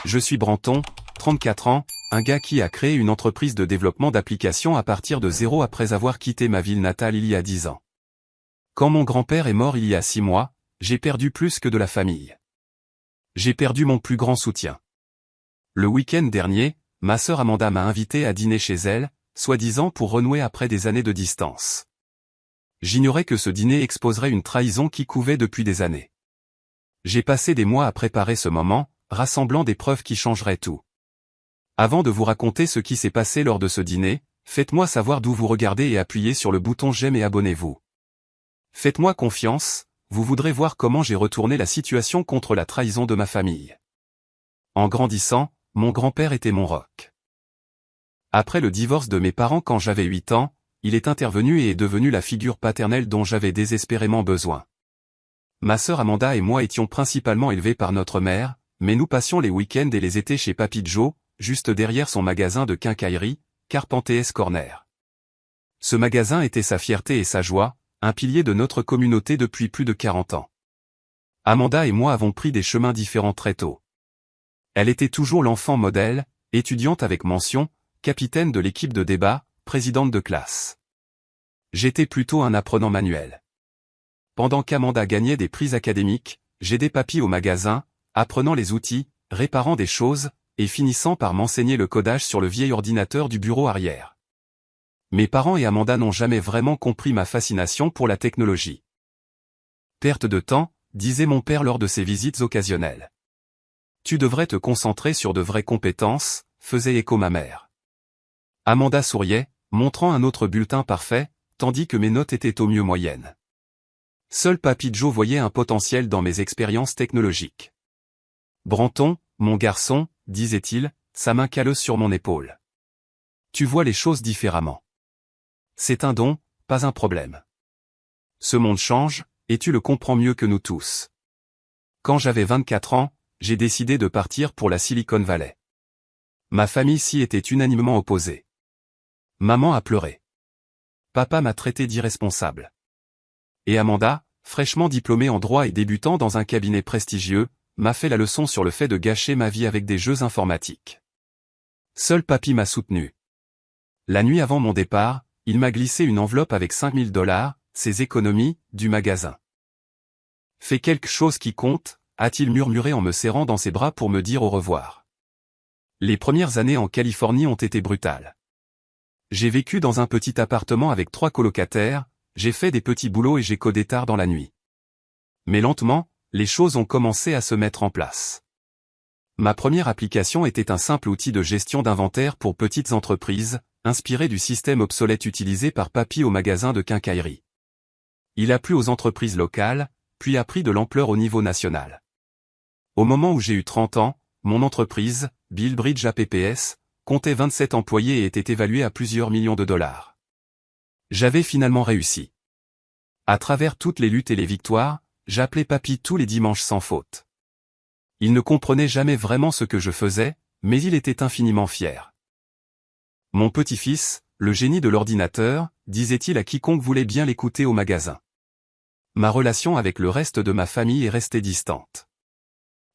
Je suis Branton, 34 ans, un gars qui a créé une entreprise de développement d'applications à partir de zéro après avoir quitté ma ville natale il y a 10 ans. Quand mon grand-père est mort il y a 6 mois, j'ai perdu plus que de la famille. J'ai perdu mon plus grand soutien. Le week-end dernier, ma sœur Amanda m'a invité à dîner chez elle, soi-disant pour renouer après des années de distance. J'ignorais que ce dîner exposerait une trahison qui couvait depuis des années. J'ai passé des mois à préparer ce moment, rassemblant des preuves qui changeraient tout. Avant de vous raconter ce qui s'est passé lors de ce dîner, faites-moi savoir d'où vous regardez et appuyez sur le bouton j'aime et abonnez-vous. Faites-moi confiance, vous voudrez voir comment j'ai retourné la situation contre la trahison de ma famille. En grandissant, mon grand-père était mon roc. Après le divorce de mes parents quand j'avais 8 ans, il est intervenu et est devenu la figure paternelle dont j'avais désespérément besoin. Ma sœur Amanda et moi étions principalement élevés par notre mère, mais nous passions les week-ends et les étés chez Papy Joe, juste derrière son magasin de quincaillerie, Carpentiers Corner. Ce magasin était sa fierté et sa joie, un pilier de notre communauté depuis plus de 40 ans. Amanda et moi avons pris des chemins différents très tôt. Elle était toujours l'enfant modèle, étudiante avec mention, capitaine de l'équipe de débat, présidente de classe. J'étais plutôt un apprenant manuel. Pendant qu'Amanda gagnait des prix académiques, j'aidais Papy au magasin, apprenant les outils, réparant des choses, et finissant par m'enseigner le codage sur le vieil ordinateur du bureau arrière. Mes parents et Amanda n'ont jamais vraiment compris ma fascination pour la technologie. Perte de temps, disait mon père lors de ses visites occasionnelles. Tu devrais te concentrer sur de vraies compétences, faisait écho ma mère. Amanda souriait, montrant un autre bulletin parfait, tandis que mes notes étaient au mieux moyennes. Seul Papy Joe voyait un potentiel dans mes expériences technologiques. Branton, mon garçon, disait-il, sa main calleuse sur mon épaule. Tu vois les choses différemment. C'est un don, pas un problème. Ce monde change, et tu le comprends mieux que nous tous. Quand j'avais 24 ans, j'ai décidé de partir pour la Silicon Valley. Ma famille s'y était unanimement opposée. Maman a pleuré. Papa m'a traité d'irresponsable. Et Amanda, fraîchement diplômée en droit et débutant dans un cabinet prestigieux, m'a fait la leçon sur le fait de gâcher ma vie avec des jeux informatiques. Seul Papy m'a soutenu. La nuit avant mon départ, il m'a glissé une enveloppe avec $5000, ses économies, du magasin. Fais quelque chose qui compte, a-t-il murmuré en me serrant dans ses bras pour me dire au revoir. Les premières années en Californie ont été brutales. J'ai vécu dans un petit appartement avec 3 colocataires, j'ai fait des petits boulots et j'ai codé tard dans la nuit. Mais lentement, les choses ont commencé à se mettre en place. Ma première application était un simple outil de gestion d'inventaire pour petites entreprises, inspiré du système obsolète utilisé par Papy au magasin de quincaillerie. Il a plu aux entreprises locales, puis a pris de l'ampleur au niveau national. Au moment où j'ai eu 30 ans, mon entreprise, Billbridge APPS, comptait 27 employés et était évaluée à plusieurs millions de dollars. J'avais finalement réussi. À travers toutes les luttes et les victoires, j'appelais Papy tous les dimanches sans faute. Il ne comprenait jamais vraiment ce que je faisais, mais il était infiniment fier. Mon petit-fils, le génie de l'ordinateur, disait-il à quiconque voulait bien l'écouter au magasin. Ma relation avec le reste de ma famille est restée distante.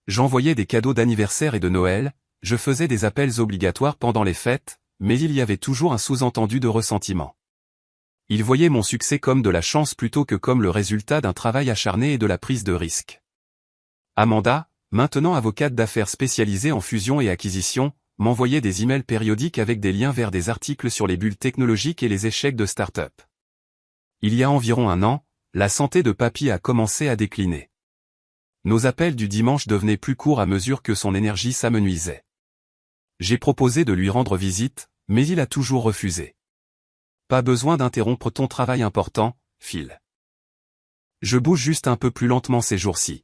J'envoyais des cadeaux d'anniversaire et de Noël, je faisais des appels obligatoires pendant les fêtes, mais il y avait toujours un sous-entendu de ressentiment. Ils voyaient mon succès comme de la chance plutôt que comme le résultat d'un travail acharné et de la prise de risque. Amanda, maintenant avocate d'affaires spécialisée en fusion et acquisition, m'envoyait des emails périodiques avec des liens vers des articles sur les bulles technologiques et les échecs de start-up. Il y a environ 1 an, la santé de Papy a commencé à décliner. Nos appels du dimanche devenaient plus courts à mesure que son énergie s'amenuisait. J'ai proposé de lui rendre visite, mais il a toujours refusé. Pas besoin d'interrompre ton travail important, Phil. Je bouge juste un peu plus lentement ces jours-ci.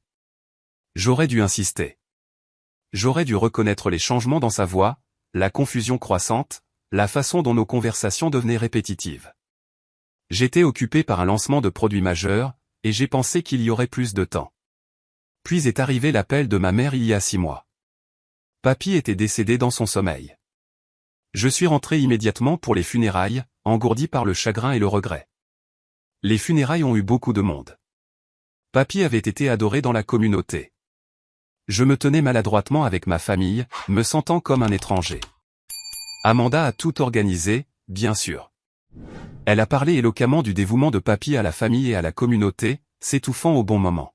J'aurais dû insister. J'aurais dû reconnaître les changements dans sa voix, la confusion croissante, la façon dont nos conversations devenaient répétitives. J'étais occupé par un lancement de produit majeur, et j'ai pensé qu'il y aurait plus de temps. Puis est arrivé l'appel de ma mère il y a 6 mois. Papy était décédé dans son sommeil. Je suis rentré immédiatement pour les funérailles, engourdi par le chagrin et le regret. Les funérailles ont eu beaucoup de monde. Papy avait été adoré dans la communauté. Je me tenais maladroitement avec ma famille, me sentant comme un étranger. Amanda a tout organisé, bien sûr. Elle a parlé éloquemment du dévouement de papy à la famille et à la communauté, s'étouffant au bon moment.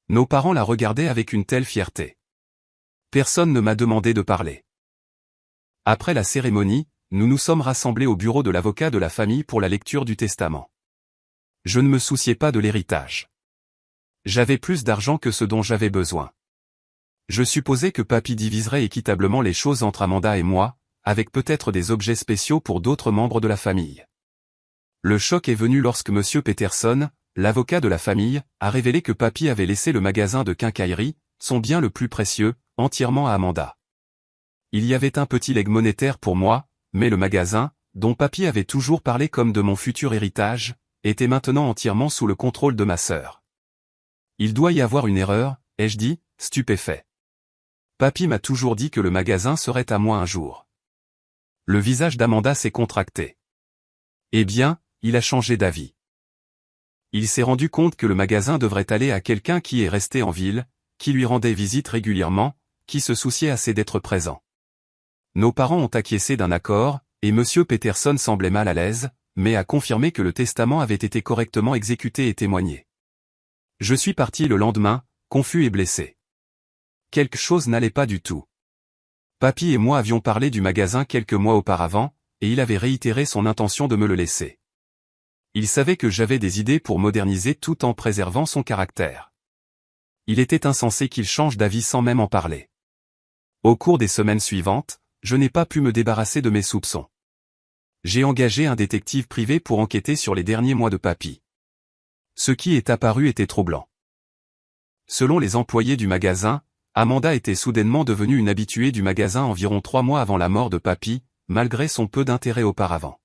Nos parents la regardaient avec une telle fierté. Personne ne m'a demandé de parler. Après la cérémonie, nous nous sommes rassemblés au bureau de l'avocat de la famille pour la lecture du testament. Je ne me souciais pas de l'héritage. J'avais plus d'argent que ce dont j'avais besoin. Je supposais que papy diviserait équitablement les choses entre Amanda et moi, avec peut-être des objets spéciaux pour d'autres membres de la famille. Le choc est venu lorsque M. Peterson, l'avocat de la famille, a révélé que papy avait laissé le magasin de quincaillerie, son bien le plus précieux, entièrement à Amanda. Il y avait un petit legs monétaire pour moi, mais le magasin, dont papy avait toujours parlé comme de mon futur héritage, était maintenant entièrement sous le contrôle de ma sœur. Il doit y avoir une erreur, ai-je dit, stupéfait. Papy m'a toujours dit que le magasin serait à moi un jour. Le visage d'Amanda s'est contracté. Eh bien, il a changé d'avis. Il s'est rendu compte que le magasin devrait aller à quelqu'un qui est resté en ville, qui lui rendait visite régulièrement, qui se souciait assez d'être présent. Nos parents ont acquiescé d'un accord, et M. Peterson semblait mal à l'aise, mais a confirmé que le testament avait été correctement exécuté et témoigné. Je suis parti le lendemain, confus et blessé. Quelque chose n'allait pas du tout. Papy et moi avions parlé du magasin quelques mois auparavant, et il avait réitéré son intention de me le laisser. Il savait que j'avais des idées pour moderniser tout en préservant son caractère. Il était insensé qu'il change d'avis sans même en parler. Au cours des semaines suivantes, je n'ai pas pu me débarrasser de mes soupçons. J'ai engagé un détective privé pour enquêter sur les derniers mois de papy. Ce qui est apparu était troublant. Selon les employés du magasin, Amanda était soudainement devenue une habituée du magasin environ 3 mois avant la mort de papy, malgré son peu d'intérêt auparavant.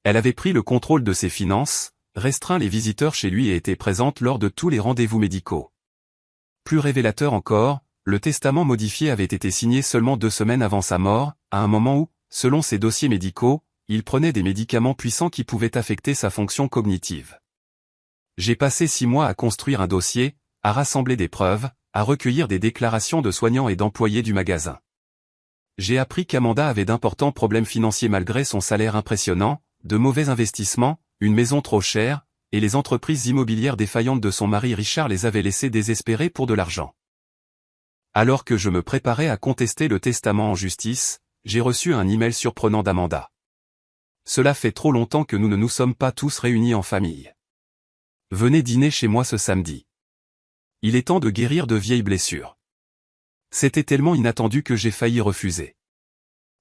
Elle avait pris le contrôle de ses finances, restreint les visiteurs chez lui et était présente lors de tous les rendez-vous médicaux. Plus révélateur encore, le testament modifié avait été signé seulement 2 semaines avant sa mort, à un moment où, selon ses dossiers médicaux, il prenait des médicaments puissants qui pouvaient affecter sa fonction cognitive. J'ai passé 6 mois à construire un dossier, à rassembler des preuves, à recueillir des déclarations de soignants et d'employés du magasin. J'ai appris qu'Amanda avait d'importants problèmes financiers malgré son salaire impressionnant, de mauvais investissements, une maison trop chère, et les entreprises immobilières défaillantes de son mari Richard les avaient laissés désespérés pour de l'argent. Alors que je me préparais à contester le testament en justice, j'ai reçu un email surprenant d'Amanda. Cela fait trop longtemps que nous ne nous sommes pas tous réunis en famille. Venez dîner chez moi ce samedi. Il est temps de guérir de vieilles blessures. C'était tellement inattendu que j'ai failli refuser.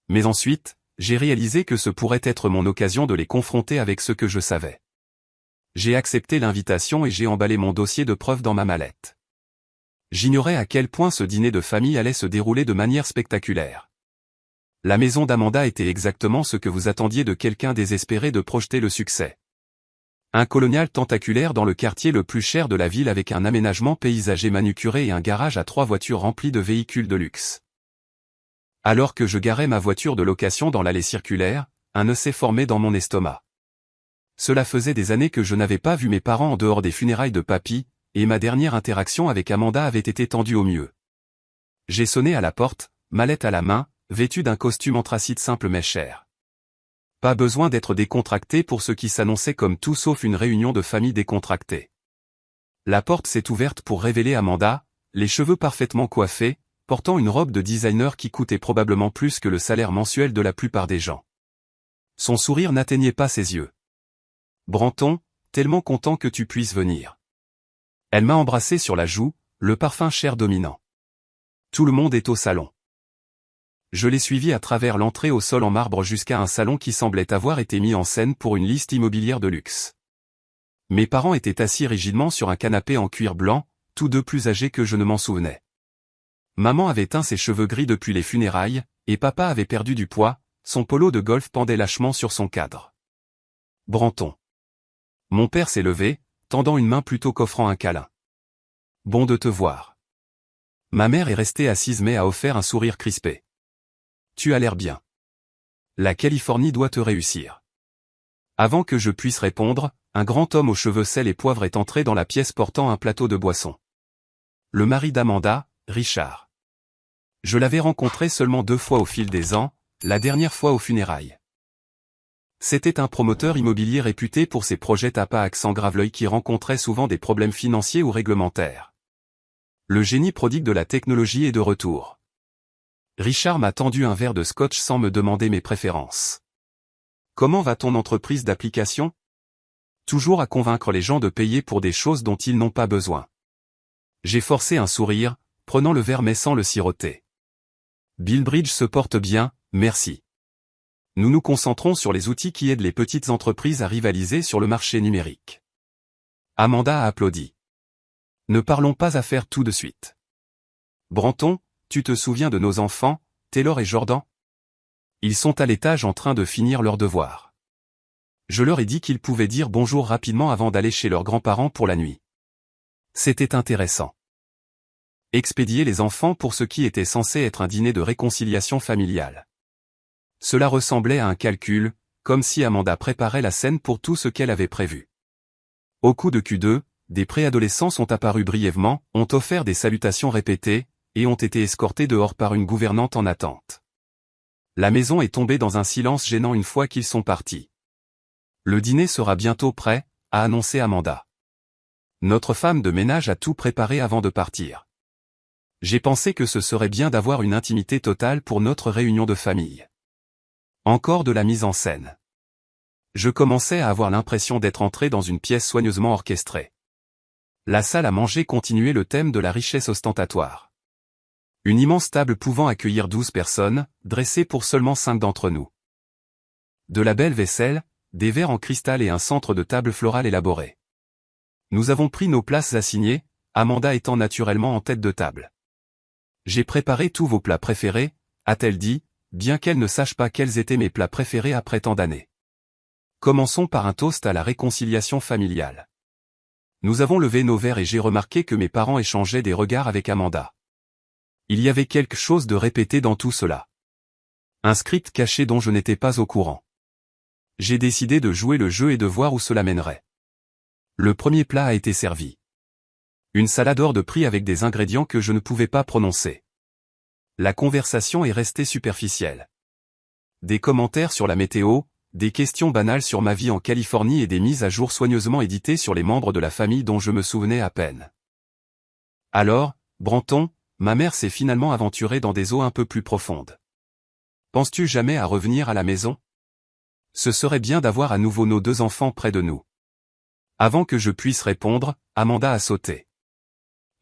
Mais ensuite, j'ai réalisé que ce pourrait être mon occasion de les confronter avec ce que je savais. J'ai accepté l'invitation et j'ai emballé mon dossier de preuves dans ma mallette. J'ignorais à quel point ce dîner de famille allait se dérouler de manière spectaculaire. La maison d'Amanda était exactement ce que vous attendiez de quelqu'un désespéré de projeter le succès. Un colonial tentaculaire dans le quartier le plus cher de la ville avec un aménagement paysager manucuré et un garage à 3 voitures remplies de véhicules de luxe. Alors que je garais ma voiture de location dans l'allée circulaire, un nœud s'est formé dans mon estomac. Cela faisait des années que je n'avais pas vu mes parents en dehors des funérailles de papy, et ma dernière interaction avec Amanda avait été tendue au mieux. J'ai sonné à la porte, mallette à la main, vêtu d'un costume anthracite simple mais cher. Pas besoin d'être décontracté pour ce qui s'annonçait comme tout sauf une réunion de famille décontractée. La porte s'est ouverte pour révéler Amanda, les cheveux parfaitement coiffés, portant une robe de designer qui coûtait probablement plus que le salaire mensuel de la plupart des gens. Son sourire n'atteignait pas ses yeux. « Branton, tellement content que tu puisses venir. » Elle m'a embrassé sur la joue, le parfum cher dominant. Tout le monde est au salon. Je l'ai suivi à travers l'entrée au sol en marbre jusqu'à un salon qui semblait avoir été mis en scène pour une liste immobilière de luxe. Mes parents étaient assis rigidement sur un canapé en cuir blanc, tous deux plus âgés que je ne m'en souvenais. Maman avait teint ses cheveux gris depuis les funérailles, et papa avait perdu du poids, son polo de golf pendait lâchement sur son cadre. Branton. Mon père s'est levé, tendant une main plutôt qu'offrant un câlin. Bon de te voir. Ma mère est restée assise mais a offert un sourire crispé. Tu as l'air bien. La Californie doit te réussir. Avant que je puisse répondre, un grand homme aux cheveux sel et poivre est entré dans la pièce portant un plateau de boissons. Le mari d'Amanda, Richard. Je l'avais rencontré seulement 2 fois au fil des ans, la dernière fois aux funérailles. C'était un promoteur immobilier réputé pour ses projets tapas accent grave-l'œil qui rencontrait souvent des problèmes financiers ou réglementaires. Le génie prodigue de la technologie est de retour. Richard m'a tendu un verre de scotch sans me demander mes préférences. Comment va ton entreprise d'application? Toujours à convaincre les gens de payer pour des choses dont ils n'ont pas besoin. J'ai forcé un sourire, prenant le verre mais sans le siroter. Billbridge se porte bien, merci. Nous nous concentrons sur les outils qui aident les petites entreprises à rivaliser sur le marché numérique. Amanda a applaudi. Ne parlons pas affaires tout de suite. Branton, tu te souviens de nos enfants, Taylor et Jordan? Ils sont à l'étage en train de finir leurs devoirs. Je leur ai dit qu'ils pouvaient dire bonjour rapidement avant d'aller chez leurs grands-parents pour la nuit. C'était intéressant. Expédier les enfants pour ce qui était censé être un dîner de réconciliation familiale. Cela ressemblait à un calcul, comme si Amanda préparait la scène pour tout ce qu'elle avait prévu. Au coup de Q2, des préadolescents sont apparus brièvement, ont offert des salutations répétées, et ont été escortés dehors par une gouvernante en attente. La maison est tombée dans un silence gênant une fois qu'ils sont partis. Le dîner sera bientôt prêt, a annoncé Amanda. Notre femme de ménage a tout préparé avant de partir. J'ai pensé que ce serait bien d'avoir une intimité totale pour notre réunion de famille. Encore de la mise en scène. Je commençais à avoir l'impression d'être entré dans une pièce soigneusement orchestrée. La salle à manger continuait le thème de la richesse ostentatoire. Une immense table pouvant accueillir 12 personnes, dressée pour seulement 5 d'entre nous. De la belle vaisselle, des verres en cristal et un centre de table floral élaboré. Nous avons pris nos places assignées, Amanda étant naturellement en tête de table. J'ai préparé tous vos plats préférés, a-t-elle dit, bien qu'elle ne sache pas quels étaient mes plats préférés après tant d'années. Commençons par un toast à la réconciliation familiale. Nous avons levé nos verres et j'ai remarqué que mes parents échangeaient des regards avec Amanda. Il y avait quelque chose de répété dans tout cela. Un script caché dont je n'étais pas au courant. J'ai décidé de jouer le jeu et de voir où cela mènerait. Le premier plat a été servi. Une salade hors de prix avec des ingrédients que je ne pouvais pas prononcer. La conversation est restée superficielle. Des commentaires sur la météo, des questions banales sur ma vie en Californie et des mises à jour soigneusement éditées sur les membres de la famille dont je me souvenais à peine. Alors, Branton, ma mère s'est finalement aventurée dans des eaux un peu plus profondes. Penses-tu jamais à revenir à la maison? Ce serait bien d'avoir à nouveau nos 2 enfants près de nous. Avant que je puisse répondre, Amanda a sauté.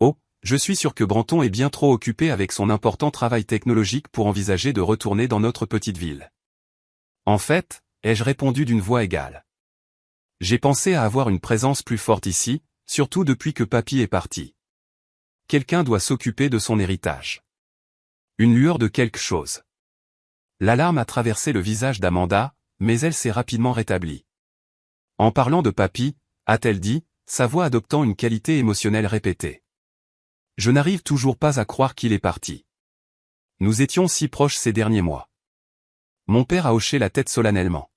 Oh, je suis sûr que Branton est bien trop occupé avec son important travail technologique pour envisager de retourner dans notre petite ville. En fait, ai-je répondu d'une voix égale. J'ai pensé à avoir une présence plus forte ici, surtout depuis que papy est parti. Quelqu'un doit s'occuper de son héritage. Une lueur de quelque chose. L'alarme a traversé le visage d'Amanda, mais elle s'est rapidement rétablie. En parlant de papy, a-t-elle dit, sa voix adoptant une qualité émotionnelle répétée. Je n'arrive toujours pas à croire qu'il est parti. Nous étions si proches ces derniers mois. Mon père a hoché la tête solennellement.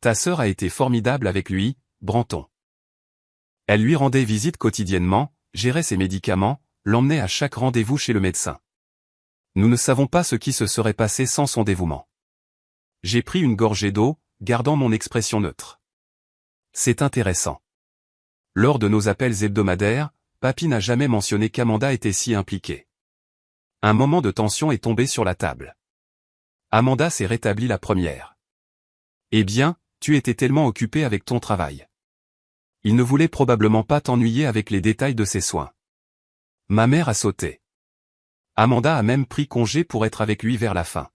Ta sœur a été formidable avec lui, Branton. Elle lui rendait visite quotidiennement, gérait ses médicaments, l'emmenait à chaque rendez-vous chez le médecin. Nous ne savons pas ce qui se serait passé sans son dévouement. J'ai pris une gorgée d'eau, gardant mon expression neutre. C'est intéressant. Lors de nos appels hebdomadaires, papy n'a jamais mentionné qu'Amanda était si impliquée. Un moment de tension est tombé sur la table. Amanda s'est rétablie la première. Eh bien, tu étais tellement occupée avec ton travail. Il ne voulait probablement pas t'ennuyer avec les détails de ses soins. Ma mère a sauté. Amanda a même pris congé pour être avec lui vers la fin.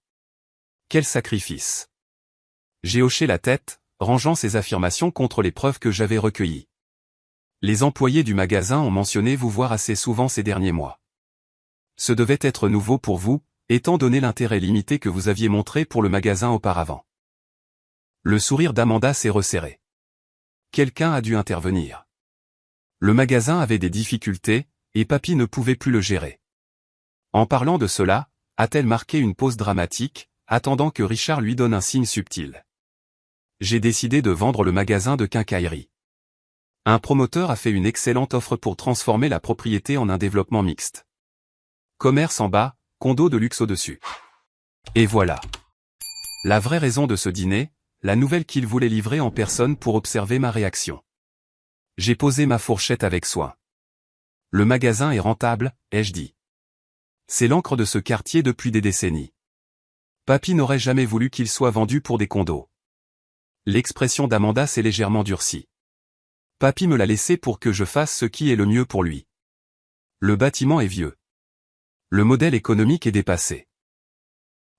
Quel sacrifice. J'ai hoché la tête, rangeant ces affirmations contre les preuves que j'avais recueillies. Les employés du magasin ont mentionné vous voir assez souvent ces derniers mois. Ce devait être nouveau pour vous, étant donné l'intérêt limité que vous aviez montré pour le magasin auparavant. Le sourire d'Amanda s'est resserré. Quelqu'un a dû intervenir. Le magasin avait des difficultés, et papy ne pouvait plus le gérer. En parlant de cela, a-t-elle marqué une pause dramatique, attendant que Richard lui donne un signe subtil. J'ai décidé de vendre le magasin de quincaillerie. Un promoteur a fait une excellente offre pour transformer la propriété en un développement mixte. Commerce en bas, condo de luxe au-dessus. Et voilà. La vraie raison de ce dîner, la nouvelle qu'il voulait livrer en personne pour observer ma réaction. J'ai posé ma fourchette avec soin. Le magasin est rentable, ai-je dit. C'est l'encre de ce quartier depuis des décennies. Papy n'aurait jamais voulu qu'il soit vendu pour des condos. L'expression d'Amanda s'est légèrement durcie. Papy me l'a laissé pour que je fasse ce qui est le mieux pour lui. Le bâtiment est vieux. Le modèle économique est dépassé.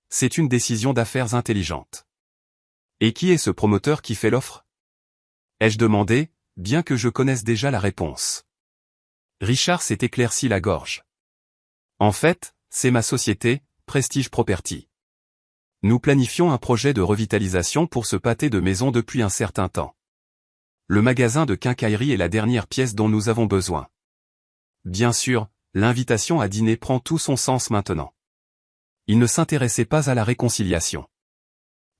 C'est une décision d'affaires intelligente. Et qui est ce promoteur qui fait l'offre? Ai-je demandé, bien que je connaisse déjà la réponse. Richard s'est éclairci la gorge. En fait, c'est ma société, Prestige Property. Nous planifions un projet de revitalisation pour ce pâté de maison depuis un certain temps. Le magasin de quincaillerie est la dernière pièce dont nous avons besoin. Bien sûr, l'invitation à dîner prend tout son sens maintenant. Il ne s'intéressait pas à la réconciliation.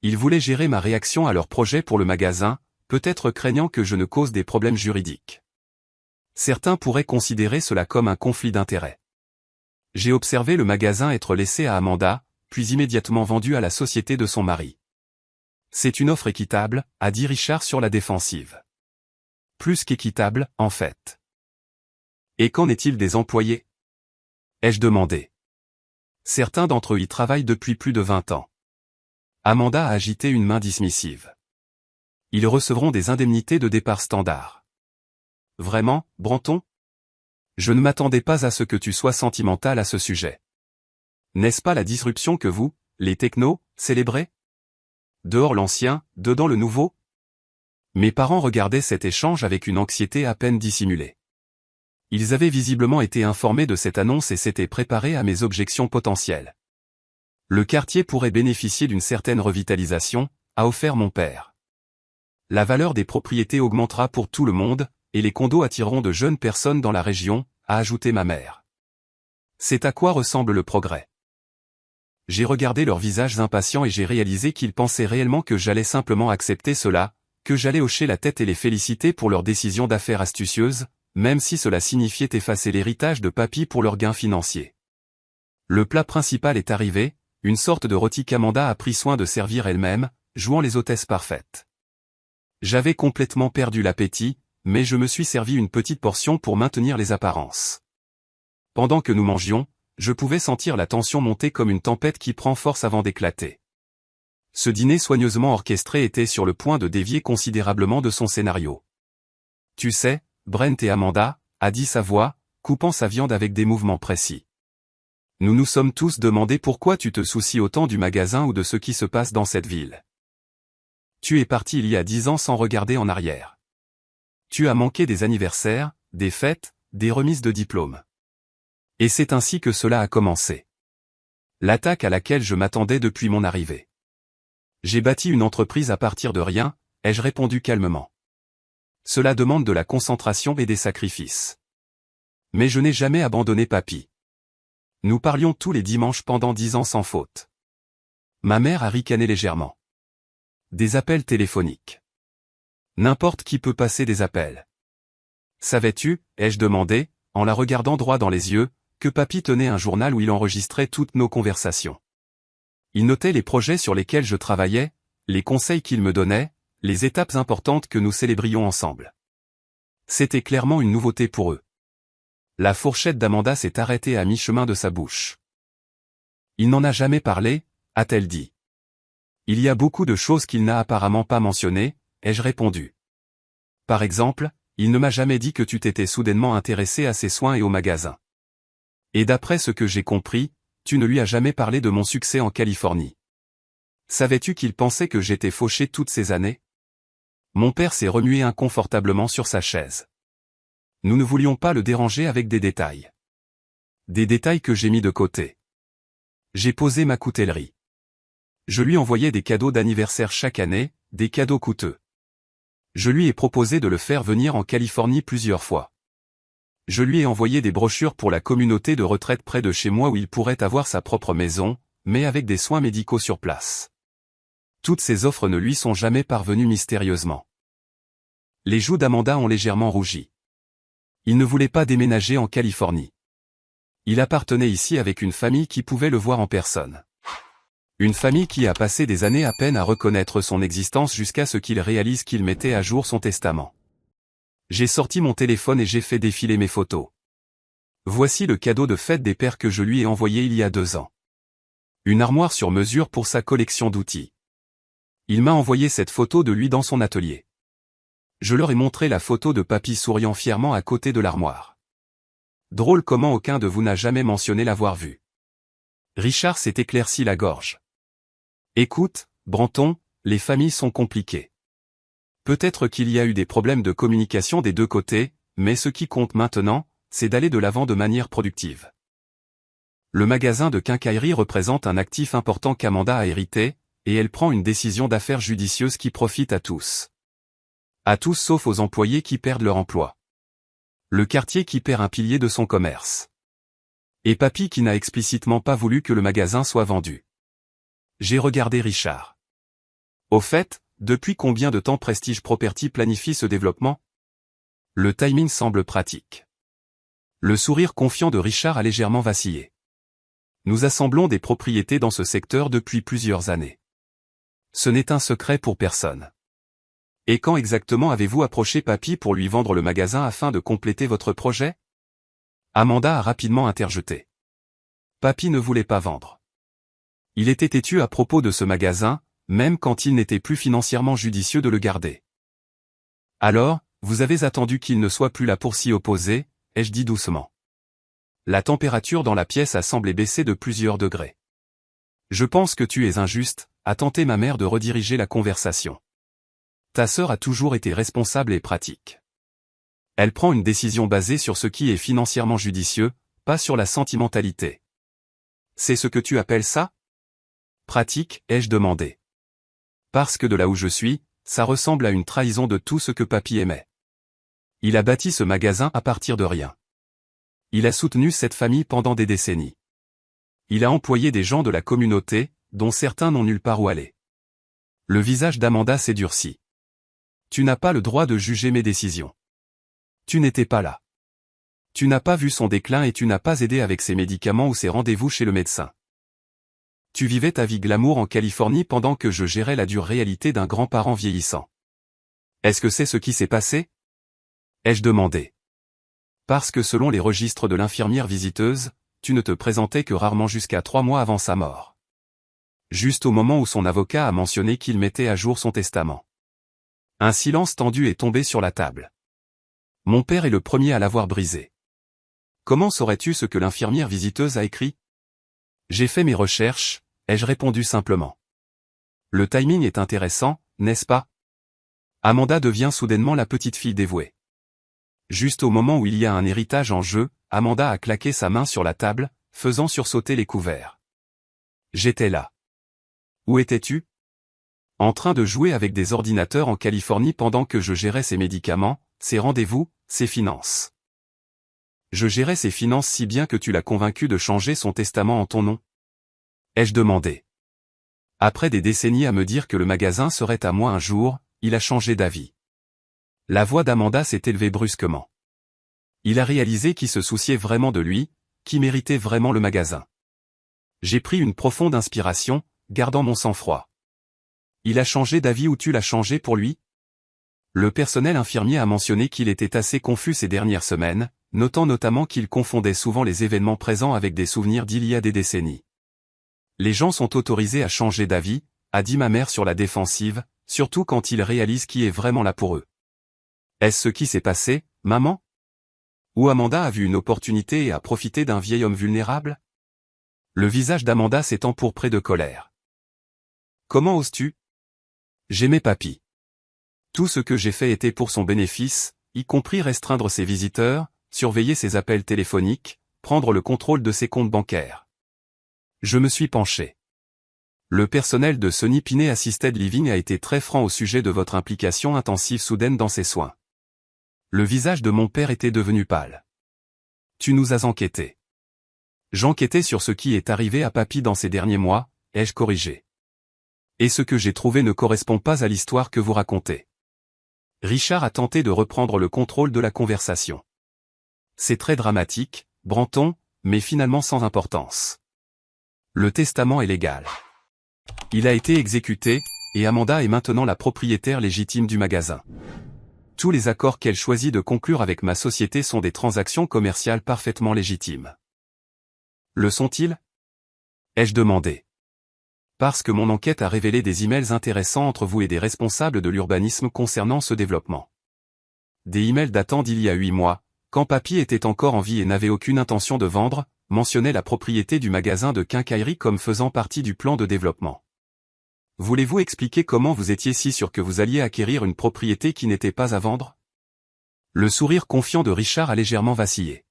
Il voulait gérer ma réaction à leur projet pour le magasin, peut-être craignant que je ne cause des problèmes juridiques. Certains pourraient considérer cela comme un conflit d'intérêts. J'ai observé le magasin être laissé à Amanda, puis immédiatement vendu à la société de son mari. C'est une offre équitable, a dit Richard sur la défensive. Plus qu'équitable, en fait. Et qu'en est-il des employés? Ai-je demandé. Certains d'entre eux y travaillent depuis plus de 20 ans. Amanda a agité une main dismissive. Ils recevront des indemnités de départ standard. Vraiment, Branton? Je ne m'attendais pas à ce que tu sois sentimental à ce sujet. N'est-ce pas la disruption que vous, les technos, célébrez? Dehors l'ancien, dedans le nouveau? Mes parents regardaient cet échange avec une anxiété à peine dissimulée. Ils avaient visiblement été informés de cette annonce et s'étaient préparés à mes objections potentielles. Le quartier pourrait bénéficier d'une certaine revitalisation, a offert mon père. La valeur des propriétés augmentera pour tout le monde, et les condos attireront de jeunes personnes dans la région, a ajouté ma mère. C'est à quoi ressemble le progrès. J'ai regardé leurs visages impatients et j'ai réalisé qu'ils pensaient réellement que j'allais simplement accepter cela, que j'allais hocher la tête et les féliciter pour leur décision d'affaires astucieuse, même si cela signifiait effacer l'héritage de papy pour leurs gains financiers. Le plat principal est arrivé, une sorte de rôti qu'Amanda a pris soin de servir elle-même, jouant les hôtesses parfaites. J'avais complètement perdu l'appétit, mais je me suis servi une petite portion pour maintenir les apparences. Pendant que nous mangions, je pouvais sentir la tension monter comme une tempête qui prend force avant d'éclater. Ce dîner soigneusement orchestré était sur le point de dévier considérablement de son scénario. Tu sais, Brent et Amanda, a dit sa voix, coupant sa viande avec des mouvements précis. Nous nous sommes tous demandé pourquoi tu te soucies autant du magasin ou de ce qui se passe dans cette ville. Tu es parti il y a 10 ans sans regarder en arrière. Tu as manqué des anniversaires, des fêtes, des remises de diplômes. Et c'est ainsi que cela a commencé. L'attaque à laquelle je m'attendais depuis mon arrivée. J'ai bâti une entreprise à partir de rien, ai-je répondu calmement. Cela demande de la concentration et des sacrifices. Mais je n'ai jamais abandonné papy. Nous parlions tous les dimanches pendant 10 ans sans faute. Ma mère a ricané légèrement. Des appels téléphoniques. N'importe qui peut passer des appels. Savais-tu, ai-je demandé, en la regardant droit dans les yeux, que papy tenait un journal où il enregistrait toutes nos conversations. Il notait les projets sur lesquels je travaillais, les conseils qu'il me donnait, les étapes importantes que nous célébrions ensemble. C'était clairement une nouveauté pour eux. La fourchette d'Amanda s'est arrêtée à mi-chemin de sa bouche. Il n'en a jamais parlé, a-t-elle dit. Il y a beaucoup de choses qu'il n'a apparemment pas mentionnées, ai-je répondu. Par exemple, il ne m'a jamais dit que tu t'étais soudainement intéressé à ses soins et au magasin. Et d'après ce que j'ai compris, tu ne lui as jamais parlé de mon succès en Californie. Savais-tu qu'il pensait que j'étais fauché toutes ces années? Mon père s'est remué inconfortablement sur sa chaise. Nous ne voulions pas le déranger avec des détails. Des détails que j'ai mis de côté. J'ai posé ma coutellerie. Je lui envoyais des cadeaux d'anniversaire chaque année, des cadeaux coûteux. Je lui ai proposé de le faire venir en Californie plusieurs fois. Je lui ai envoyé des brochures pour la communauté de retraite près de chez moi où il pourrait avoir sa propre maison, mais avec des soins médicaux sur place. Toutes ces offres ne lui sont jamais parvenues mystérieusement. Les joues d'Amanda ont légèrement rougi. Il ne voulait pas déménager en Californie. Il appartenait ici avec une famille qui pouvait le voir en personne. Une famille qui a passé des années à peine à reconnaître son existence jusqu'à ce qu'il réalise qu'il mettait à jour son testament. J'ai sorti mon téléphone et j'ai fait défiler mes photos. Voici le cadeau de fête des pères que je lui ai envoyé il y a 2 ans. Une armoire sur mesure pour sa collection d'outils. Il m'a envoyé cette photo de lui dans son atelier. Je leur ai montré la photo de papy souriant fièrement à côté de l'armoire. Drôle comment aucun de vous n'a jamais mentionné l'avoir vu. Richard s'est éclairci la gorge. Écoute, Branton, les familles sont compliquées. Peut-être qu'il y a eu des problèmes de communication des 2 côtés, mais ce qui compte maintenant, c'est d'aller de l'avant de manière productive. Le magasin de quincaillerie représente un actif important qu'Amanda a hérité, et elle prend une décision d'affaires judicieuse qui profite à tous. À tous sauf aux employés qui perdent leur emploi. Le quartier qui perd un pilier de son commerce. Et papy qui n'a explicitement pas voulu que le magasin soit vendu. J'ai regardé Richard. Au fait, depuis combien de temps Prestige Property planifie ce développement? Le timing semble pratique. Le sourire confiant de Richard a légèrement vacillé. Nous assemblons des propriétés dans ce secteur depuis plusieurs années. Ce n'est un secret pour personne. Et quand exactement avez-vous approché papy pour lui vendre le magasin afin de compléter votre projet? Amanda a rapidement interjeté. Papy ne voulait pas vendre. Il était têtu à propos de ce magasin, même quand il n'était plus financièrement judicieux de le garder. Alors, vous avez attendu qu'il ne soit plus là pour s'y opposer, ai-je dit doucement. La température dans la pièce a semblé baisser de plusieurs degrés. Je pense que tu es injuste, a tenté ma mère de rediriger la conversation. Ta sœur a toujours été responsable et pratique. Elle prend une décision basée sur ce qui est financièrement judicieux, pas sur la sentimentalité. C'est ce que tu appelles ça? Pratique, ai-je demandé. Parce que de là où je suis, ça ressemble à une trahison de tout ce que papy aimait. Il a bâti ce magasin à partir de rien. Il a soutenu cette famille pendant des décennies. Il a employé des gens de la communauté, dont certains n'ont nulle part où aller. Le visage d'Amanda s'est durci. Tu n'as pas le droit de juger mes décisions. Tu n'étais pas là. Tu n'as pas vu son déclin et tu n'as pas aidé avec ses médicaments ou ses rendez-vous chez le médecin. Tu vivais ta vie glamour en Californie pendant que je gérais la dure réalité d'un grand-parent vieillissant. Est-ce que c'est ce qui s'est passé? Ai-je demandé. Parce que selon les registres de l'infirmière visiteuse, tu ne te présentais que rarement jusqu'à 3 mois avant sa mort. Juste au moment où son avocat a mentionné qu'il mettait à jour son testament. Un silence tendu est tombé sur la table. Mon père est le premier à l'avoir brisé. Comment saurais-tu ce que l'infirmière visiteuse a écrit? J'ai fait mes recherches, ai-je répondu simplement. Le timing est intéressant, n'est-ce pas? Amanda devient soudainement la petite fille dévouée. Juste au moment où il y a un héritage en jeu, Amanda a claqué sa main sur la table, faisant sursauter les couverts. J'étais là. Où étais-tu? En train de jouer avec des ordinateurs en Californie pendant que je gérais ses médicaments, ses rendez-vous, ses finances. Je gérais ses finances si bien que tu l'as convaincu de changer son testament en ton nom? Ai-je demandé. Après des décennies à me dire que le magasin serait à moi un jour, il a changé d'avis. La voix d'Amanda s'est élevée brusquement. Il a réalisé qui se souciait vraiment de lui, qui méritait vraiment le magasin. J'ai pris une profonde inspiration, gardant mon sang-froid. Il a changé d'avis ou tu l'as changé pour lui? Le personnel infirmier a mentionné qu'il était assez confus ces dernières semaines, notant notamment qu'il confondait souvent les événements présents avec des souvenirs d'il y a des décennies. Les gens sont autorisés à changer d'avis, a dit ma mère sur la défensive, surtout quand ils réalisent qui est vraiment là pour eux. Est-ce ce qui s'est passé, maman? Ou Amanda a vu une opportunité et a profité d'un vieil homme vulnérable? Le visage d'Amanda s'est empourpré de colère. Comment oses-tu? J'aimais papy. Tout ce que j'ai fait était pour son bénéfice, y compris restreindre ses visiteurs, surveiller ses appels téléphoniques, prendre le contrôle de ses comptes bancaires. Je me suis penché. Le personnel de Sunny Pinet Assisted Living a été très franc au sujet de votre implication intensive soudaine dans ses soins. Le visage de mon père était devenu pâle. Tu nous as enquêtés. J'enquêtais sur ce qui est arrivé à papy dans ces derniers mois, ai-je corrigé. Et ce que j'ai trouvé ne correspond pas à l'histoire que vous racontez. Richard a tenté de reprendre le contrôle de la conversation. C'est très dramatique, Branton, mais finalement sans importance. Le testament est légal. Il a été exécuté, et Amanda est maintenant la propriétaire légitime du magasin. Tous les accords qu'elle choisit de conclure avec ma société sont des transactions commerciales parfaitement légitimes. Le sont-ils? Ai-je demandé. Parce que mon enquête a révélé des emails intéressants entre vous et des responsables de l'urbanisme concernant ce développement. Des emails datant d'il y a 8 mois, quand Papy était encore en vie et n'avait aucune intention de vendre, mentionnaient la propriété du magasin de quincaillerie comme faisant partie du plan de développement. Voulez-vous expliquer comment vous étiez si sûr que vous alliez acquérir une propriété qui n'était pas à vendre? Le sourire confiant de Richard a légèrement vacillé.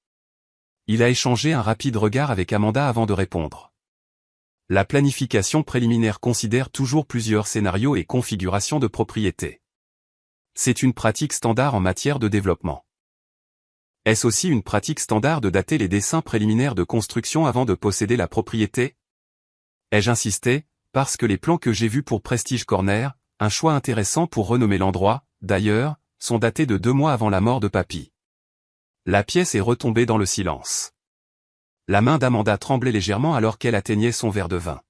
Il a échangé un rapide regard avec Amanda avant de répondre. La planification préliminaire considère toujours plusieurs scénarios et configurations de propriété. C'est une pratique standard en matière de développement. Est-ce aussi une pratique standard de dater les dessins préliminaires de construction avant de posséder la propriété? Ai-je insisté, parce que les plans que j'ai vus pour Prestige Corner, un choix intéressant pour renommer l'endroit, d'ailleurs, sont datés de 2 mois avant la mort de Papy. La pièce est retombée dans le silence. La main d'Amanda tremblait légèrement alors qu'elle atteignait son verre de vin.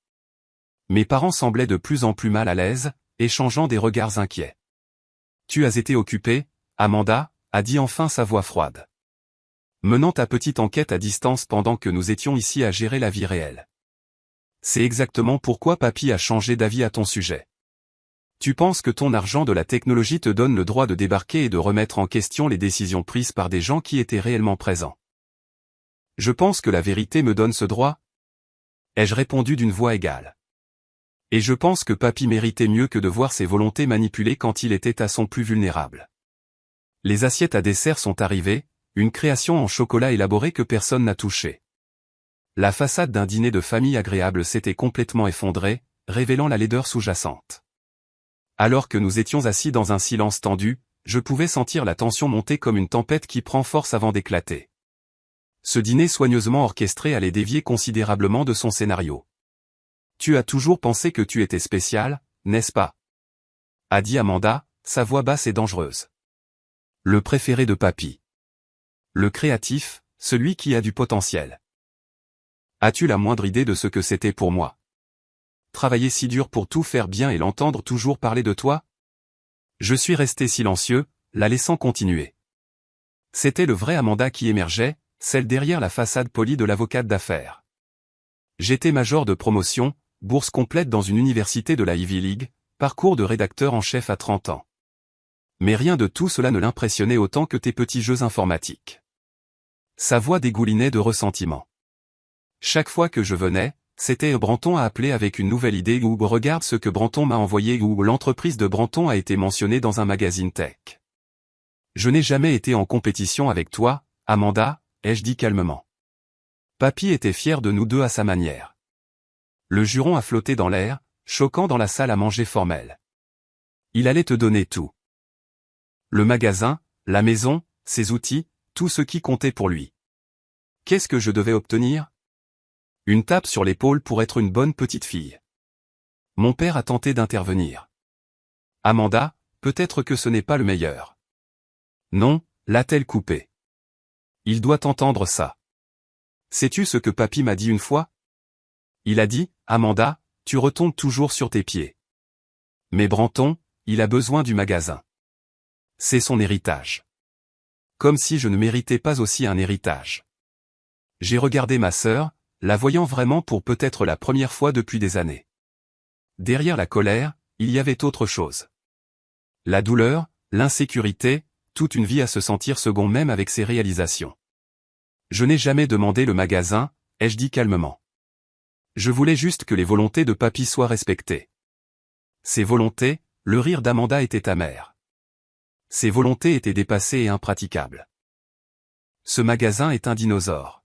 Mes parents semblaient de plus en plus mal à l'aise, échangeant des regards inquiets. « Tu as été occupée, Amanda ?» a dit enfin sa voix froide. « Menant ta petite enquête à distance pendant que nous étions ici à gérer la vie réelle. C'est exactement pourquoi Papy a changé d'avis à ton sujet. Tu penses que ton argent de la technologie te donne le droit de débarquer et de remettre en question les décisions prises par des gens qui étaient réellement présents. Je pense que la vérité me donne ce droit? Ai-je répondu d'une voix égale. Et je pense que Papy méritait mieux que de voir ses volontés manipulées quand il était à son plus vulnérable. Les assiettes à dessert sont arrivées, une création en chocolat élaborée que personne n'a touchée. La façade d'un dîner de famille agréable s'était complètement effondrée, révélant la laideur sous-jacente. Alors que nous étions assis dans un silence tendu, je pouvais sentir la tension monter comme une tempête qui prend force avant d'éclater. Ce dîner soigneusement orchestré allait dévier considérablement de son scénario. « Tu as toujours pensé que tu étais spécial, n'est-ce pas ?» a dit Amanda, sa voix basse et dangereuse. Le préféré de Papy. Le créatif, celui qui a du potentiel. As-tu la moindre idée de ce que c'était pour moi? Travailler si dur pour tout faire bien et l'entendre toujours parler de toi? Je suis resté silencieux, la laissant continuer. C'était le vrai Amanda qui émergeait, celle derrière la façade polie de l'avocate d'affaires. J'étais major de promotion, bourse complète dans une université de la Ivy League, parcours de rédacteur en chef à 30 ans. Mais rien de tout cela ne l'impressionnait autant que tes petits jeux informatiques. Sa voix dégoulinait de ressentiment. Chaque fois que je venais, c'était Branton à appeler avec une nouvelle idée ou regarde ce que Branton m'a envoyé ou l'entreprise de Branton a été mentionnée dans un magazine tech. Je n'ai jamais été en compétition avec toi, Amanda, ai-je dit calmement. Papy était fier de nous deux à sa manière. Le juron a flotté dans l'air, choquant dans la salle à manger formelle. Il allait te donner tout. Le magasin, la maison, ses outils, tout ce qui comptait pour lui. Qu'est-ce que je devais obtenir? Une tape sur l'épaule pour être une bonne petite fille. Mon père a tenté d'intervenir. Amanda, peut-être que ce n'est pas le meilleur. Non, l'a-t-elle coupé. Il doit entendre ça. Sais-tu ce que Papy m'a dit une fois? Il a dit, Amanda, tu retombes toujours sur tes pieds. Mais Branton, il a besoin du magasin. C'est son héritage. Comme si je ne méritais pas aussi un héritage. J'ai regardé ma sœur, la voyant vraiment pour peut-être la première fois depuis des années. Derrière la colère, il y avait autre chose. La douleur, l'insécurité, toute une vie à se sentir second même avec ses réalisations. Je n'ai jamais demandé le magasin, ai-je dit calmement. Je voulais juste que les volontés de Papy soient respectées. Ces volontés, le rire d'Amanda était amer. Ces volontés étaient dépassées et impraticables. Ce magasin est un dinosaure.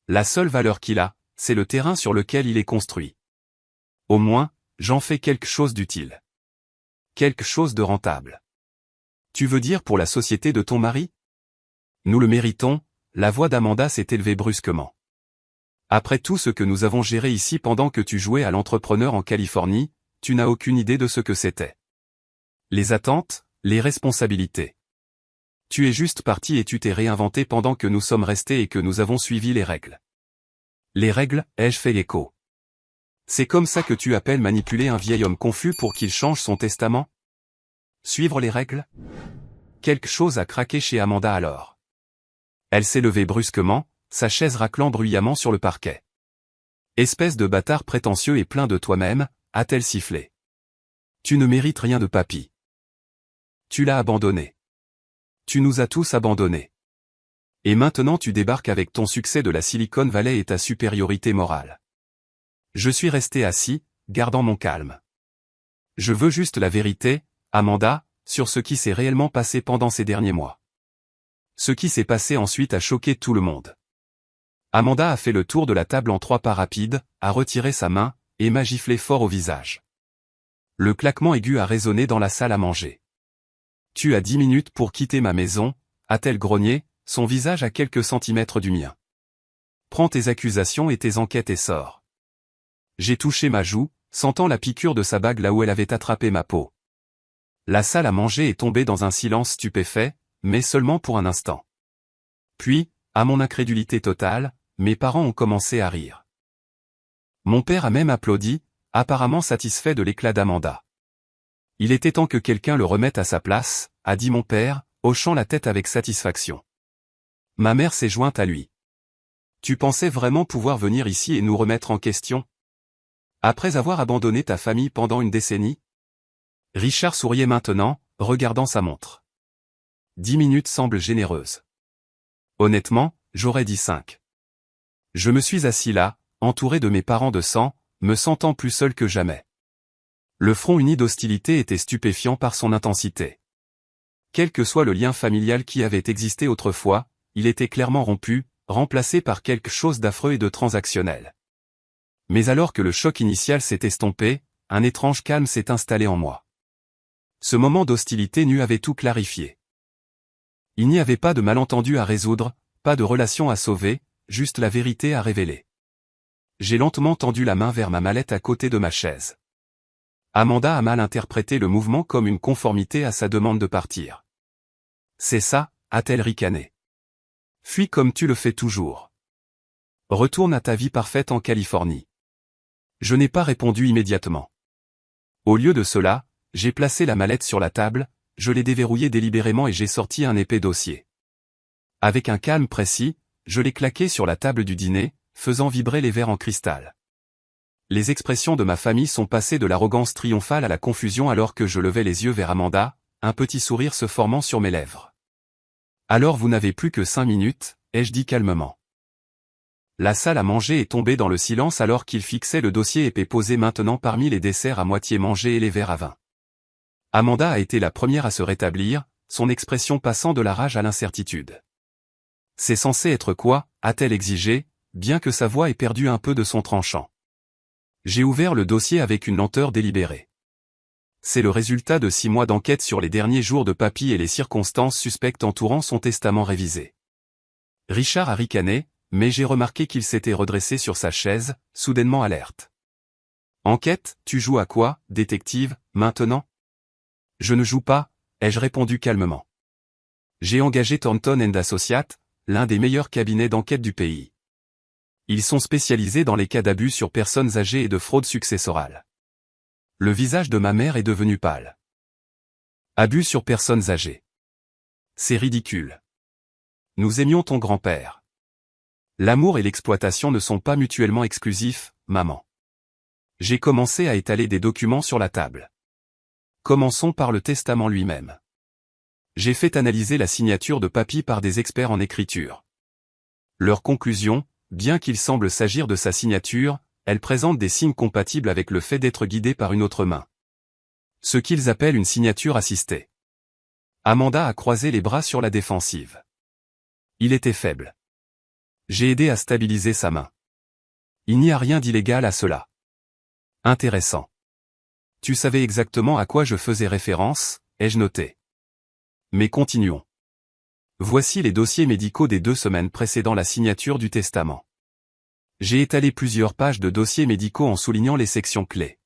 La seule valeur qu'il a, c'est le terrain sur lequel il est construit. Au moins, j'en fais quelque chose d'utile. Quelque chose de rentable. Tu veux dire pour la société de ton mari? Nous le méritons, la voix d'Amanda s'est élevée brusquement. Après tout ce que nous avons géré ici pendant que tu jouais à l'entrepreneur en Californie, tu n'as aucune idée de ce que c'était. Les attentes, les responsabilités. Tu es juste parti et tu t'es réinventé pendant que nous sommes restés et que nous avons suivi les règles. Les règles, ai-je fait l'écho. C'est comme ça que tu appelles manipuler un vieil homme confus pour qu'il change son testament? Suivre les règles? Quelque chose a craqué chez Amanda alors. Elle s'est levée brusquement, sa chaise raclant bruyamment sur le parquet. Espèce de bâtard prétentieux et plein de toi-même, a-t-elle sifflé. Tu ne mérites rien de papy. Tu l'as abandonné. Tu nous as tous abandonnés. Et maintenant tu débarques avec ton succès de la Silicon Valley et ta supériorité morale. Je suis resté assis, gardant mon calme. Je veux juste la vérité, Amanda, sur ce qui s'est réellement passé pendant ces derniers mois. Ce qui s'est passé ensuite a choqué tout le monde. Amanda a fait le tour de la table en 3 pas rapides, a retiré sa main, et m'a giflé fort au visage. Le claquement aigu a résonné dans la salle à manger. Tu as 10 minutes pour quitter ma maison, a-t-elle grogné, son visage à quelques centimètres du mien. Prends tes accusations et tes enquêtes et sors. J'ai touché ma joue, sentant la piqûre de sa bague là où elle avait attrapé ma peau. La salle à manger est tombée dans un silence stupéfait, mais seulement pour un instant. Puis, à mon incrédulité totale, mes parents ont commencé à rire. Mon père a même applaudi, apparemment satisfait de l'éclat d'Amanda. Il était temps que quelqu'un le remette à sa place, a dit mon père, hochant la tête avec satisfaction. Ma mère s'est jointe à lui. Tu pensais vraiment pouvoir venir ici et nous remettre en question? Après avoir abandonné ta famille pendant une décennie? Richard souriait maintenant, regardant sa montre. 10 minutes semblent généreuses. Honnêtement, j'aurais dit 5. Je me suis assis là, entouré de mes parents de sang, me sentant plus seul que jamais. Le front uni d'hostilité était stupéfiant par son intensité. Quel que soit le lien familial qui avait existé autrefois, il était clairement rompu, remplacé par quelque chose d'affreux et de transactionnel. Mais alors que le choc initial s'est estompé, un étrange calme s'est installé en moi. Ce moment d'hostilité nu avait tout clarifié. Il n'y avait pas de malentendu à résoudre, pas de relation à sauver, juste la vérité à révéler. J'ai lentement tendu la main vers ma mallette à côté de ma chaise. Amanda a mal interprété le mouvement comme une conformité à sa demande de partir. C'est ça, a-t-elle ricané. Fuis comme tu le fais toujours. Retourne à ta vie parfaite en Californie. Je n'ai pas répondu immédiatement. Au lieu de cela, j'ai placé la mallette sur la table, je l'ai déverrouillée délibérément et j'ai sorti un épais dossier. Avec un calme précis, je l'ai claqué sur la table du dîner, faisant vibrer les verres en cristal. Les expressions de ma famille sont passées de l'arrogance triomphale à la confusion alors que je levais les yeux vers Amanda, un petit sourire se formant sur mes lèvres. Alors vous n'avez plus que 5 minutes, ai-je dit calmement. La salle à manger est tombée dans le silence alors qu'il fixait le dossier épais posé maintenant parmi les desserts à moitié mangés et les verres à vin. Amanda a été la première à se rétablir, son expression passant de la rage à l'incertitude. C'est censé être quoi, a-t-elle exigé, bien que sa voix ait perdu un peu de son tranchant. J'ai ouvert le dossier avec une lenteur délibérée. C'est le résultat de 6 mois d'enquête sur les derniers jours de papy et les circonstances suspectes entourant son testament révisé. Richard a ricané, mais j'ai remarqué qu'il s'était redressé sur sa chaise, soudainement alerte. Enquête, tu joues à quoi, détective, maintenant? Je ne joue pas, ai-je répondu calmement. J'ai engagé Thornton & Associates, l'un des meilleurs cabinets d'enquête du pays. Ils sont spécialisés dans les cas d'abus sur personnes âgées et de fraude successorale. Le visage de ma mère est devenu pâle. Abus sur personnes âgées. C'est ridicule. Nous aimions ton grand-père. L'amour et l'exploitation ne sont pas mutuellement exclusifs, maman. J'ai commencé à étaler des documents sur la table. Commençons par le testament lui-même. J'ai fait analyser la signature de papy par des experts en écriture. Leur conclusion, bien qu'il semble s'agir de sa signature, elle présente des signes compatibles avec le fait d'être guidé par une autre main. Ce qu'ils appellent une signature assistée. Amanda a croisé les bras sur la défensive. Il était faible. J'ai aidé à stabiliser sa main. Il n'y a rien d'illégal à cela. Intéressant. Tu savais exactement à quoi je faisais référence, ai-je noté. Mais continuons. Voici les dossiers médicaux des 2 semaines précédant la signature du testament. J'ai étalé plusieurs pages de dossiers médicaux en soulignant les sections clés.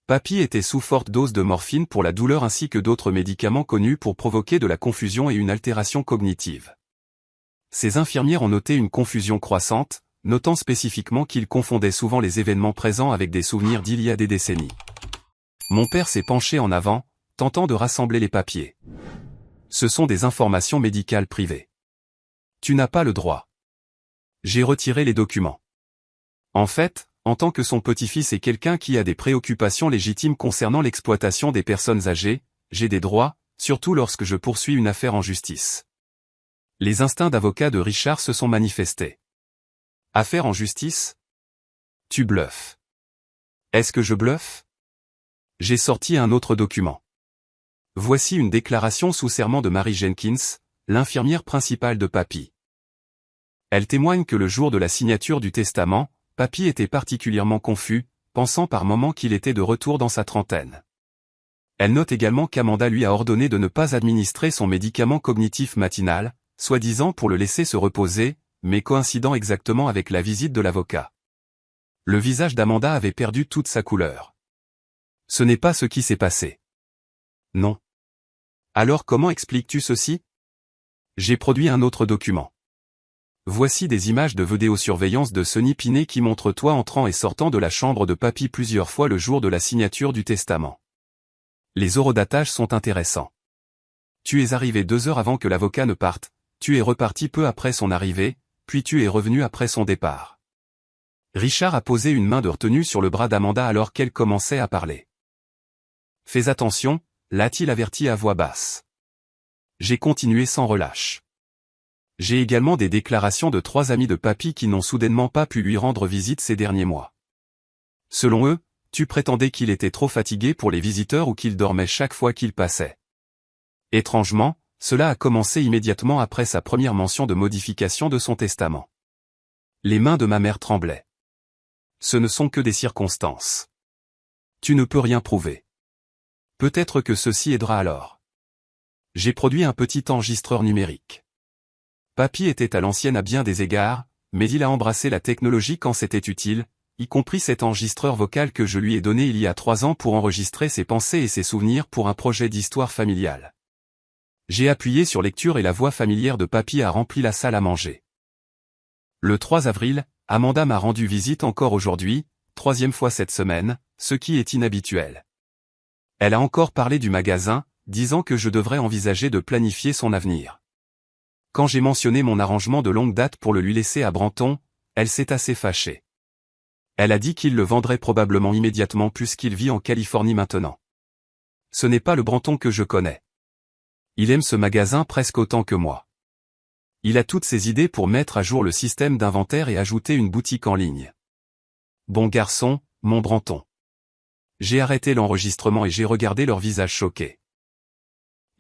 Papy était sous forte dose de morphine pour la douleur ainsi que d'autres médicaments connus pour provoquer de la confusion et une altération cognitive. Ces infirmières ont noté une confusion croissante, notant spécifiquement qu'il confondait souvent les événements présents avec des souvenirs d'il y a des décennies. Mon père s'est penché en avant, tentant de rassembler les papiers. Ce sont des informations médicales privées. Tu n'as pas le droit. J'ai retiré les documents. En fait, en tant que son petit-fils et quelqu'un qui a des préoccupations légitimes concernant l'exploitation des personnes âgées, j'ai des droits, surtout lorsque je poursuis une affaire en justice. Les instincts d'avocat de Richard se sont manifestés. Affaire en justice? Tu bluffes. Est-ce que je bluffe? J'ai sorti un autre document. Voici une déclaration sous serment de Mary Jenkins, l'infirmière principale de Papy. Elle témoigne que le jour de la signature du testament, Papy était particulièrement confus, pensant par moments qu'il était de retour dans sa trentaine. Elle note également qu'Amanda lui a ordonné de ne pas administrer son médicament cognitif matinal, soi-disant pour le laisser se reposer, mais coïncidant exactement avec la visite de l'avocat. Le visage d'Amanda avait perdu toute sa couleur. Ce n'est pas ce qui s'est passé. Non. Alors comment expliques-tu ceci? J'ai produit un autre document. Voici des images de vidéosurveillance de Sonny Pinet qui montrent toi entrant et sortant de la chambre de Papy plusieurs fois le jour de la signature du testament. Les horodatages sont intéressants. Tu es arrivé 2 heures avant que l'avocat ne parte, tu es reparti peu après son arrivée, puis tu es revenu après son départ. Richard a posé une main de retenue sur le bras d'Amanda alors qu'elle commençait à parler. Fais attention, l'a-t-il averti à voix basse. J'ai continué sans relâche. J'ai également des déclarations de 3 amis de Papy qui n'ont soudainement pas pu lui rendre visite ces derniers mois. Selon eux, tu prétendais qu'il était trop fatigué pour les visiteurs ou qu'il dormait chaque fois qu'il passait. Étrangement, cela a commencé immédiatement après sa première mention de modification de son testament. Les mains de ma mère tremblaient. Ce ne sont que des circonstances. Tu ne peux rien prouver. Peut-être que ceci aidera alors. J'ai produit un petit enregistreur numérique. Papy était à l'ancienne à bien des égards, mais il a embrassé la technologie quand c'était utile, y compris cet enregistreur vocal que je lui ai donné il y a 3 ans pour enregistrer ses pensées et ses souvenirs pour un projet d'histoire familiale. J'ai appuyé sur lecture et la voix familière de Papy a rempli la salle à manger. Le 3 avril, Amanda m'a rendu visite encore aujourd'hui, 3e fois cette semaine, ce qui est inhabituel. Elle a encore parlé du magasin, disant que je devrais envisager de planifier son avenir. Quand j'ai mentionné mon arrangement de longue date pour le lui laisser à Branton, elle s'est assez fâchée. Elle a dit qu'il le vendrait probablement immédiatement puisqu'il vit en Californie maintenant. Ce n'est pas le Branton que je connais. Il aime ce magasin presque autant que moi. Il a toutes ses idées pour mettre à jour le système d'inventaire et ajouter une boutique en ligne. Bon garçon, mon Branton. J'ai arrêté l'enregistrement et j'ai regardé leur visage choqué.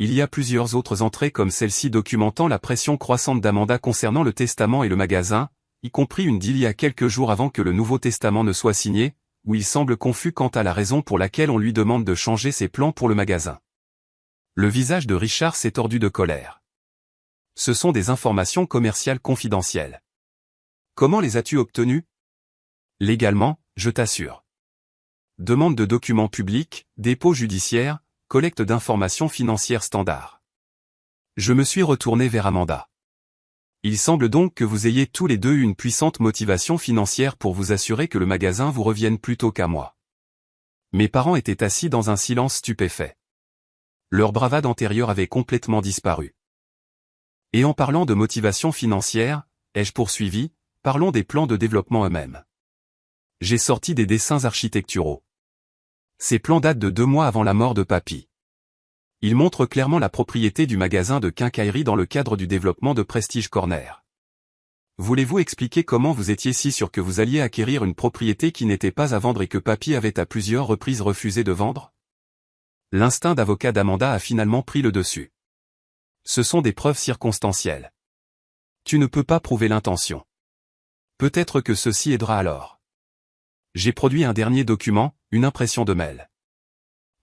Il y a plusieurs autres entrées comme celle-ci documentant la pression croissante d'Amanda concernant le testament et le magasin, y compris une d'il y a quelques jours avant que le Nouveau Testament ne soit signé, où il semble confus quant à la raison pour laquelle on lui demande de changer ses plans pour le magasin. Le visage de Richard s'est tordu de colère. Ce sont des informations commerciales confidentielles. Comment les as-tu obtenues? Légalement, je t'assure. Demande de documents publics, dépôt judiciaire, collecte d'informations financières standard. Je me suis retourné vers Amanda. Il semble donc que vous ayez tous les deux eu une puissante motivation financière pour vous assurer que le magasin vous revienne plutôt qu'à moi. Mes parents étaient assis dans un silence stupéfait. Leur bravade antérieure avait complètement disparu. Et en parlant de motivation financière, ai-je poursuivi, parlons des plans de développement eux-mêmes. J'ai sorti des dessins architecturaux. Ces plans datent de 2 mois avant la mort de Papy. Ils montrent clairement la propriété du magasin de quincaillerie dans le cadre du développement de Prestige Corner. Voulez-vous expliquer comment vous étiez si sûr que vous alliez acquérir une propriété qui n'était pas à vendre et que Papy avait à plusieurs reprises refusé de vendre? L'instinct d'avocat d'Amanda a finalement pris le dessus. Ce sont des preuves circonstancielles. Tu ne peux pas prouver l'intention. Peut-être que ceci aidera alors. J'ai produit un dernier document, une impression de mail.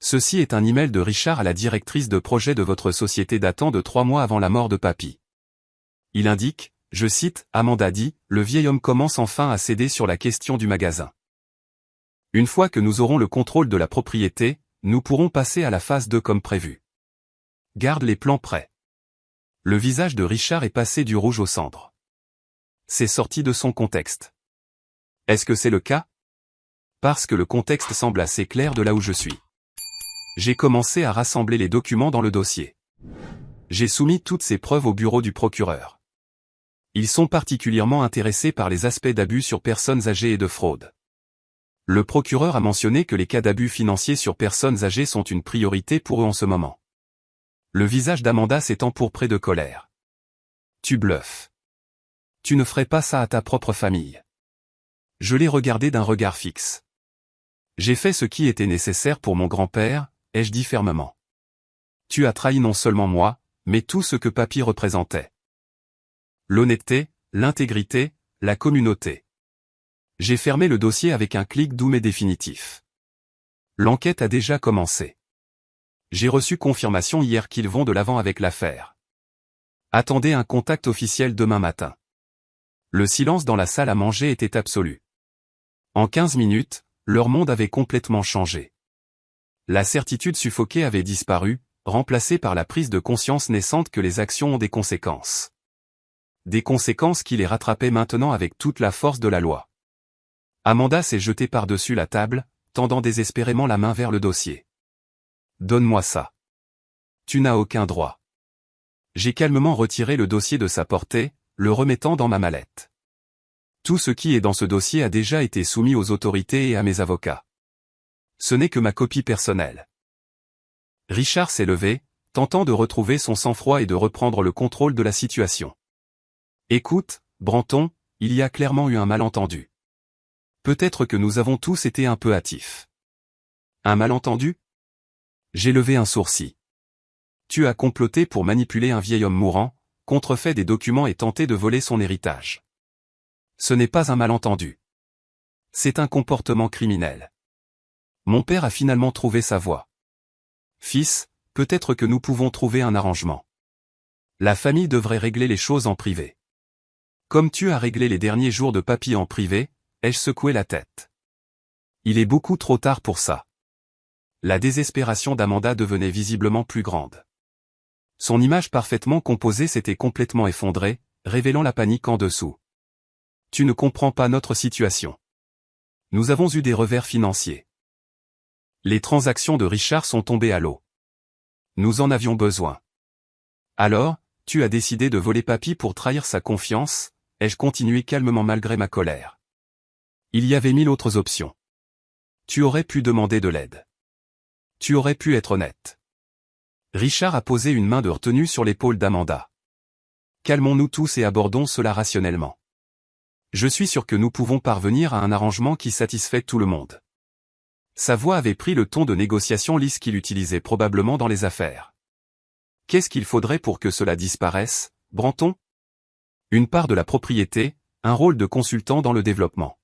Ceci est un email de Richard à la directrice de projet de votre société datant de 3 mois avant la mort de Papy. Il indique, je cite, Amanda dit, le vieil homme commence enfin à céder sur la question du magasin. Une fois que nous aurons le contrôle de la propriété, nous pourrons passer à la phase 2 comme prévu. Garde les plans prêts. Le visage de Richard est passé du rouge aux cendres. C'est sorti de son contexte. Est-ce que c'est le cas? Parce que le contexte semble assez clair de là où je suis. J'ai commencé à rassembler les documents dans le dossier. J'ai soumis toutes ces preuves au bureau du procureur. Ils sont particulièrement intéressés par les aspects d'abus sur personnes âgées et de fraude. Le procureur a mentionné que les cas d'abus financiers sur personnes âgées sont une priorité pour eux en ce moment. Le visage d'Amanda s'est empourpré de colère. Tu bluffes. Tu ne ferais pas ça à ta propre famille. Je l'ai regardé d'un regard fixe. J'ai fait ce qui était nécessaire pour mon grand-père, ai-je dit fermement. Tu as trahi non seulement moi, mais tout ce que papy représentait. L'honnêteté, l'intégrité, la communauté. J'ai fermé le dossier avec un clic doux mais définitif. L'enquête a déjà commencé. J'ai reçu confirmation hier qu'ils vont de l'avant avec l'affaire. Attendez un contact officiel demain matin. Le silence dans la salle à manger était absolu. En 15 minutes, leur monde avait complètement changé. La certitude suffoquée avait disparu, remplacée par la prise de conscience naissante que les actions ont des conséquences. Des conséquences qui les rattrapaient maintenant avec toute la force de la loi. Amanda s'est jetée par-dessus la table, tendant désespérément la main vers le dossier. Donne-moi ça. Tu n'as aucun droit. J'ai calmement retiré le dossier de sa portée, le remettant dans ma mallette. Tout ce qui est dans ce dossier a déjà été soumis aux autorités et à mes avocats. Ce n'est que ma copie personnelle. Richard s'est levé, tentant de retrouver son sang-froid et de reprendre le contrôle de la situation. Écoute, Branton, il y a clairement eu un malentendu. Peut-être que nous avons tous été un peu hâtifs. Un malentendu? J'ai levé un sourcil. Tu as comploté pour manipuler un vieil homme mourant, contrefait des documents et tenté de voler son héritage. Ce n'est pas un malentendu. C'est un comportement criminel. Mon père a finalement trouvé sa voie. Fils, peut-être que nous pouvons trouver un arrangement. La famille devrait régler les choses en privé. Comme tu as réglé les derniers jours de papy en privé, ai-je secoué la tête. Il est beaucoup trop tard pour ça. La désespération d'Amanda devenait visiblement plus grande. Son image parfaitement composée s'était complètement effondrée, révélant la panique en dessous. Tu ne comprends pas notre situation. Nous avons eu des revers financiers. Les transactions de Richard sont tombées à l'eau. Nous en avions besoin. Alors, tu as décidé de voler papy pour trahir sa confiance, ai-je continué calmement malgré ma colère. Il y avait 1000 autres options. Tu aurais pu demander de l'aide. Tu aurais pu être honnête. Richard a posé une main de retenue sur l'épaule d'Amanda. Calmons-nous tous et abordons cela rationnellement. Je suis sûr que nous pouvons parvenir à un arrangement qui satisfait tout le monde. Sa voix avait pris le ton de négociation lisse qu'il utilisait probablement dans les affaires. Qu'est-ce qu'il faudrait pour que cela disparaisse, Branton? Une part de la propriété, un rôle de consultant dans le développement.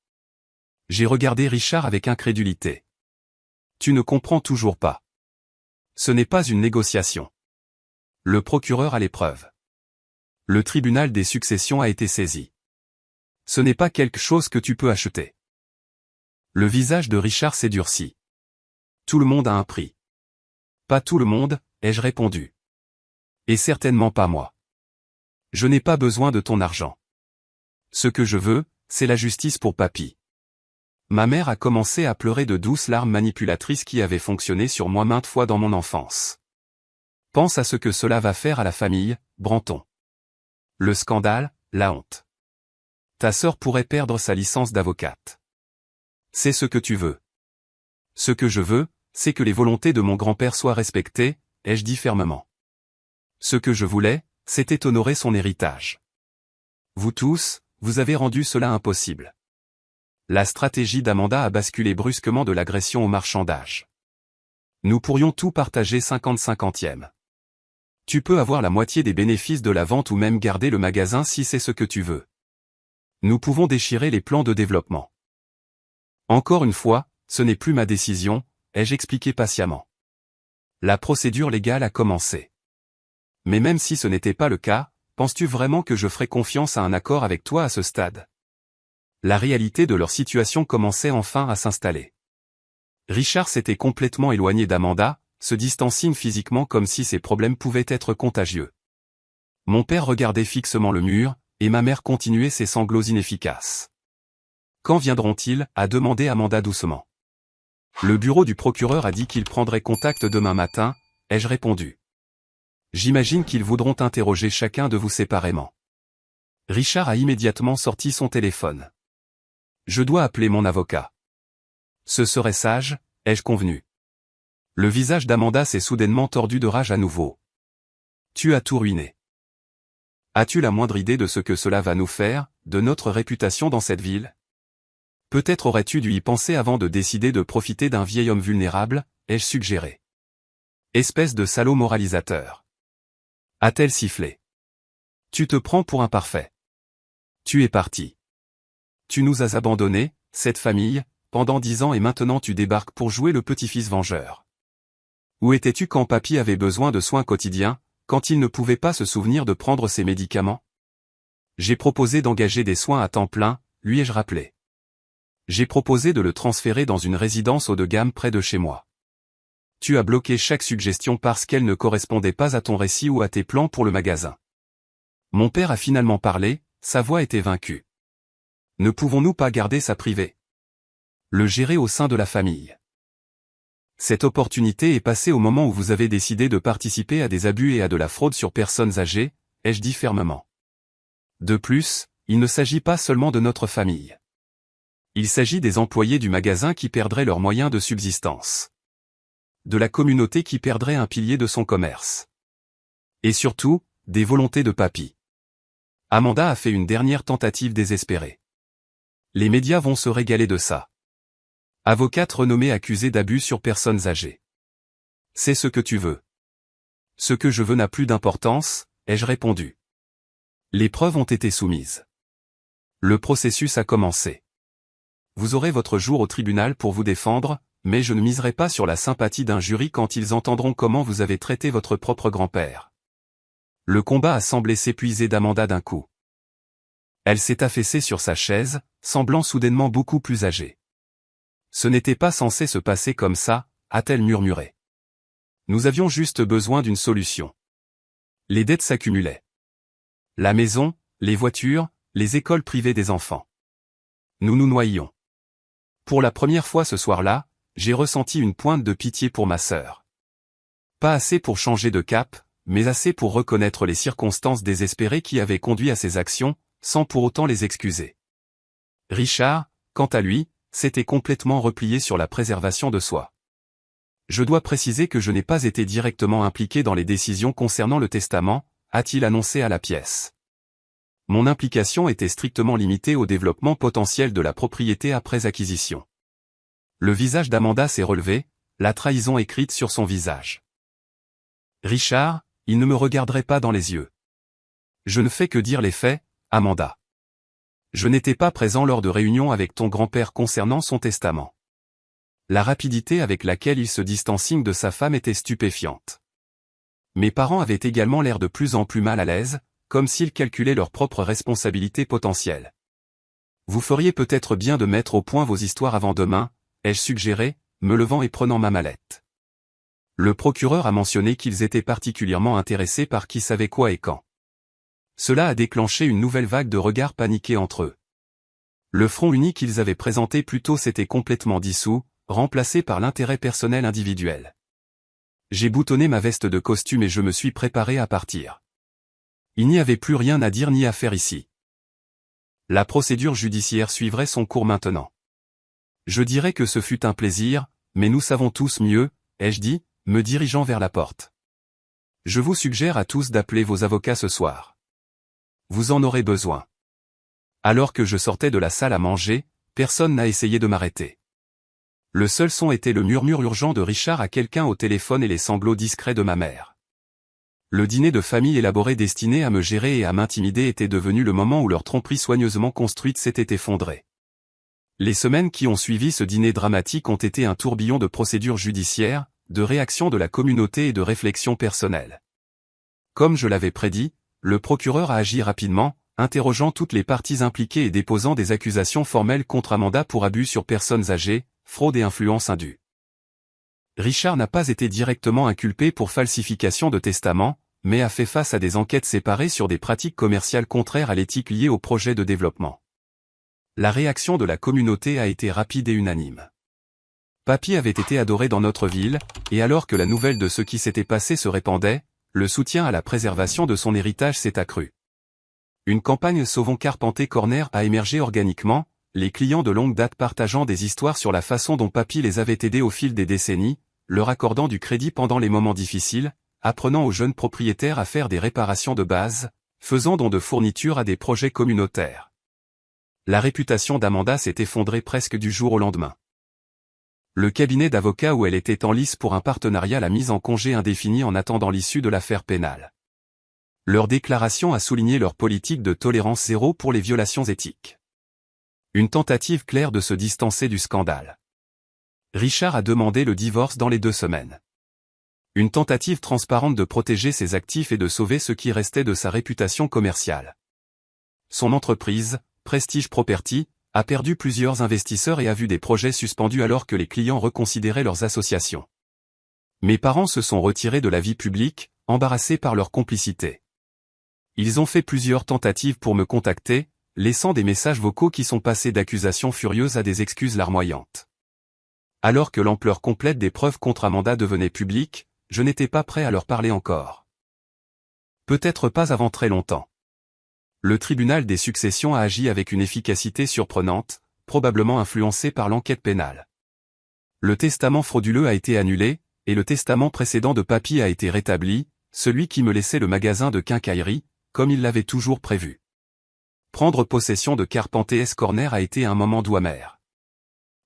J'ai regardé Richard avec incrédulité. Tu ne comprends toujours pas. Ce n'est pas une négociation. Le procureur a les preuves. Le tribunal des successions a été saisi. Ce n'est pas quelque chose que tu peux acheter. Le visage de Richard s'est durci. Tout le monde a un prix. Pas tout le monde, ai-je répondu. Et certainement pas moi. Je n'ai pas besoin de ton argent. Ce que je veux, c'est la justice pour papy. Ma mère a commencé à pleurer de douces larmes manipulatrices qui avaient fonctionné sur moi maintes fois dans mon enfance. Pense à ce que cela va faire à la famille, Branton. Le scandale, la honte. Ta sœur pourrait perdre sa licence d'avocate. C'est ce que tu veux. Ce que je veux, c'est que les volontés de mon grand-père soient respectées, ai-je dit fermement. Ce que je voulais, c'était honorer son héritage. Vous tous, vous avez rendu cela impossible. La stratégie d'Amanda a basculé brusquement de l'agression au marchandage. Nous pourrions tout partager 50-50e. Tu peux avoir la moitié des bénéfices de la vente ou même garder le magasin si c'est ce que tu veux. Nous pouvons déchirer les plans de développement. Encore une fois, ce n'est plus ma décision, ai-je expliqué patiemment. La procédure légale a commencé. Mais même si ce n'était pas le cas, penses-tu vraiment que je ferais confiance à un accord avec toi à ce stade? La réalité de leur situation commençait enfin à s'installer. Richard s'était complètement éloigné d'Amanda, se distanciant physiquement comme si ses problèmes pouvaient être contagieux. Mon père regardait fixement le mur, et ma mère continuait ses sanglots inefficaces. Quand viendront-ils? A demandé Amanda doucement. Le bureau du procureur a dit qu'il prendrait contact demain matin, ai-je répondu. J'imagine qu'ils voudront interroger chacun de vous séparément. Richard a immédiatement sorti son téléphone. Je dois appeler mon avocat. Ce serait sage, ai-je convenu. Le visage d'Amanda s'est soudainement tordu de rage à nouveau. Tu as tout ruiné. As-tu la moindre idée de ce que cela va nous faire, de notre réputation dans cette ville? Peut-être aurais-tu dû y penser avant de décider de profiter d'un vieil homme vulnérable, ai-je suggéré. Espèce de salaud moralisateur. A-t-elle sifflé. Tu te prends pour un parfait. Tu es parti. Tu nous as abandonnés, cette famille, pendant 10 ans et maintenant tu débarques pour jouer le petit-fils vengeur. Où étais-tu quand papy avait besoin de soins quotidiens, quand il ne pouvait pas se souvenir de prendre ses médicaments? J'ai proposé d'engager des soins à temps plein, lui ai-je rappelé. J'ai proposé de le transférer dans une résidence haut de gamme près de chez moi. Tu as bloqué chaque suggestion parce qu'elle ne correspondait pas à ton récit ou à tes plans pour le magasin. Mon père a finalement parlé, sa voix était vaincue. Ne pouvons-nous pas garder ça privé? Le gérer au sein de la famille. Cette opportunité est passée au moment où vous avez décidé de participer à des abus et à de la fraude sur personnes âgées, ai-je dit fermement. De plus, il ne s'agit pas seulement de notre famille. Il s'agit des employés du magasin qui perdraient leurs moyens de subsistance. De la communauté qui perdrait un pilier de son commerce. Et surtout, des volontés de papy. Amanda a fait une dernière tentative désespérée. Les médias vont se régaler de ça. Avocate renommée accusée d'abus sur personnes âgées. C'est ce que tu veux. Ce que je veux n'a plus d'importance, ai-je répondu. Les preuves ont été soumises. Le processus a commencé. Vous aurez votre jour au tribunal pour vous défendre, mais je ne miserai pas sur la sympathie d'un jury quand ils entendront comment vous avez traité votre propre grand-père. Le combat a semblé s'épuiser d'Amanda d'un coup. Elle s'est affaissée sur sa chaise, semblant soudainement beaucoup plus âgée. Ce n'était pas censé se passer comme ça, a-t-elle murmuré. Nous avions juste besoin d'une solution. Les dettes s'accumulaient. La maison, les voitures, les écoles privées des enfants. Nous nous noyions. Pour la première fois ce soir-là, j'ai ressenti une pointe de pitié pour ma sœur. Pas assez pour changer de cap, mais assez pour reconnaître les circonstances désespérées qui avaient conduit à ses actions, sans pour autant les excuser. Richard, quant à lui, s'était complètement replié sur la préservation de soi. Je dois préciser que je n'ai pas été directement impliqué dans les décisions concernant le testament, a-t-il annoncé à la pièce. Mon implication était strictement limitée au développement potentiel de la propriété après acquisition. Le visage d'Amanda s'est relevé, la trahison écrite sur son visage. Richard, il ne me regarderait pas dans les yeux. Je ne fais que dire les faits, Amanda. Je n'étais pas présent lors de réunions avec ton grand-père concernant son testament. La rapidité avec laquelle il se distancie de sa femme était stupéfiante. Mes parents avaient également l'air de plus en plus mal à l'aise, comme s'ils calculaient leurs propres responsabilités potentielles. Vous feriez peut-être bien de mettre au point vos histoires avant demain, ai-je suggéré, me levant et prenant ma mallette. Le procureur a mentionné qu'ils étaient particulièrement intéressés par qui savait quoi et quand. Cela a déclenché une nouvelle vague de regards paniqués entre eux. Le front uni qu'ils avaient présenté plus tôt s'était complètement dissous, remplacé par l'intérêt personnel individuel. J'ai boutonné ma veste de costume et je me suis préparé à partir. Il n'y avait plus rien à dire ni à faire ici. La procédure judiciaire suivrait son cours maintenant. Je dirais que ce fut un plaisir, mais nous savons tous mieux, ai-je dit, me dirigeant vers la porte. Je vous suggère à tous d'appeler vos avocats ce soir. Vous en aurez besoin. Alors que je sortais de la salle à manger, personne n'a essayé de m'arrêter. Le seul son était le murmure urgent de Richard à quelqu'un au téléphone et les sanglots discrets de ma mère. Le dîner de famille élaboré destiné à me gérer et à m'intimider était devenu le moment où leur tromperie soigneusement construite s'était effondrée. Les semaines qui ont suivi ce dîner dramatique ont été un tourbillon de procédures judiciaires, de réactions de la communauté et de réflexions personnelles. Comme je l'avais prédit, le procureur a agi rapidement, interrogeant toutes les parties impliquées et déposant des accusations formelles contre Amanda pour abus sur personnes âgées, fraude et influence indue. Richard n'a pas été directement inculpé pour falsification de testament, mais a fait face à des enquêtes séparées sur des pratiques commerciales contraires à l'éthique liées au projet de développement. La réaction de la communauté a été rapide et unanime. Papy avait été adoré dans notre ville, et alors que la nouvelle de ce qui s'était passé se répandait, le soutien à la préservation de son héritage s'est accru. Une campagne Sauvons Carpenter Corner a émergé organiquement, les clients de longue date partageant des histoires sur la façon dont Papy les avait aidés au fil des décennies, leur accordant du crédit pendant les moments difficiles, apprenant aux jeunes propriétaires à faire des réparations de base, faisant don de fournitures à des projets communautaires. La réputation d'Amanda s'est effondrée presque du jour au lendemain. Le cabinet d'avocats où elle était en lice pour un partenariat l'a mise en congé indéfini en attendant l'issue de l'affaire pénale. Leur déclaration a souligné leur politique de tolérance zéro pour les violations éthiques. Une tentative claire de se distancer du scandale. Richard a demandé le divorce dans les 2 semaines. Une tentative transparente de protéger ses actifs et de sauver ce qui restait de sa réputation commerciale. Son entreprise, Prestige Property, a perdu plusieurs investisseurs et a vu des projets suspendus alors que les clients reconsidéraient leurs associations. Mes parents se sont retirés de la vie publique, embarrassés par leur complicité. Ils ont fait plusieurs tentatives pour me contacter, laissant des messages vocaux qui sont passés d'accusations furieuses à des excuses larmoyantes. Alors que l'ampleur complète des preuves contre Amanda devenait publique, je n'étais pas prêt à leur parler encore. Peut-être pas avant très longtemps. Le tribunal des successions a agi avec une efficacité surprenante, probablement influencée par l'enquête pénale. Le testament frauduleux a été annulé, et le testament précédent de Papy a été rétabli, celui qui me laissait le magasin de quincaillerie, comme il l'avait toujours prévu. Prendre possession de Carpenter's Corner a été un moment doux amer.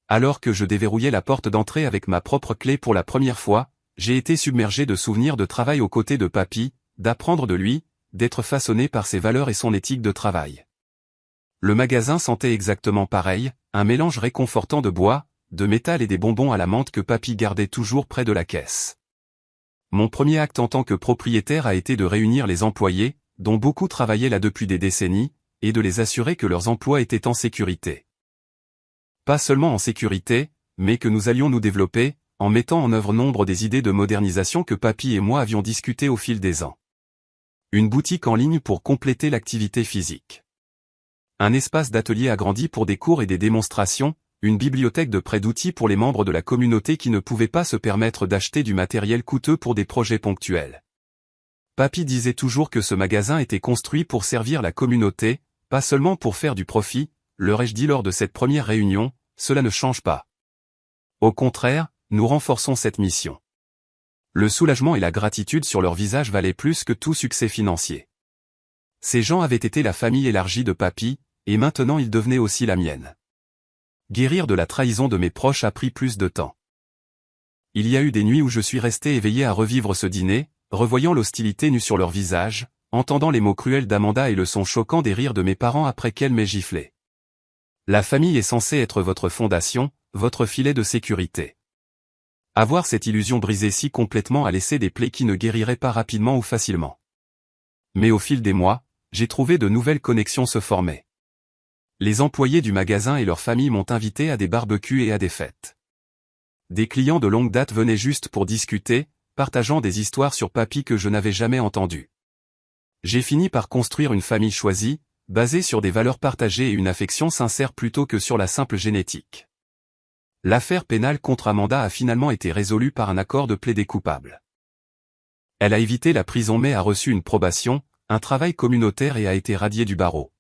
Alors que je déverrouillais la porte d'entrée avec ma propre clé pour la première fois, j'ai été submergé de souvenirs de travail aux côtés de Papy, d'apprendre de lui, d'être façonné par ses valeurs et son éthique de travail. Le magasin sentait exactement pareil, un mélange réconfortant de bois, de métal et des bonbons à la menthe que Papy gardait toujours près de la caisse. Mon premier acte en tant que propriétaire a été de réunir les employés, dont beaucoup travaillaient là depuis des décennies, et de les assurer que leurs emplois étaient en sécurité. Pas seulement en sécurité, mais que nous allions nous développer, en mettant en œuvre nombre des idées de modernisation que Papy et moi avions discutées au fil des ans. Une boutique en ligne pour compléter l'activité physique. Un espace d'atelier agrandi pour des cours et des démonstrations, une bibliothèque de prêt d'outils pour les membres de la communauté qui ne pouvaient pas se permettre d'acheter du matériel coûteux pour des projets ponctuels. Papy disait toujours que ce magasin était construit pour servir la communauté, pas seulement pour faire du profit, leur ai-je dit lors de cette première réunion, cela ne change pas. Au contraire, nous renforçons cette mission. Le soulagement et la gratitude sur leur visage valaient plus que tout succès financier. Ces gens avaient été la famille élargie de Papy, et maintenant ils devenaient aussi la mienne. Guérir de la trahison de mes proches a pris plus de temps. Il y a eu des nuits où je suis resté éveillé à revivre ce dîner, revoyant l'hostilité nue sur leur visage, entendant les mots cruels d'Amanda et le son choquant des rires de mes parents après qu'elle m'ait giflé. La famille est censée être votre fondation, votre filet de sécurité. Avoir cette illusion brisée si complètement a laissé des plaies qui ne guériraient pas rapidement ou facilement. Mais au fil des mois, j'ai trouvé de nouvelles connexions se former. Les employés du magasin et leurs familles m'ont invité à des barbecues et à des fêtes. Des clients de longue date venaient juste pour discuter, partageant des histoires sur Papy que je n'avais jamais entendues. J'ai fini par construire une famille choisie, basée sur des valeurs partagées et une affection sincère plutôt que sur la simple génétique. L'affaire pénale contre Amanda a finalement été résolue par un accord de plaidé coupable. Elle a évité la prison mais a reçu une probation, un travail communautaire et a été radiée du barreau.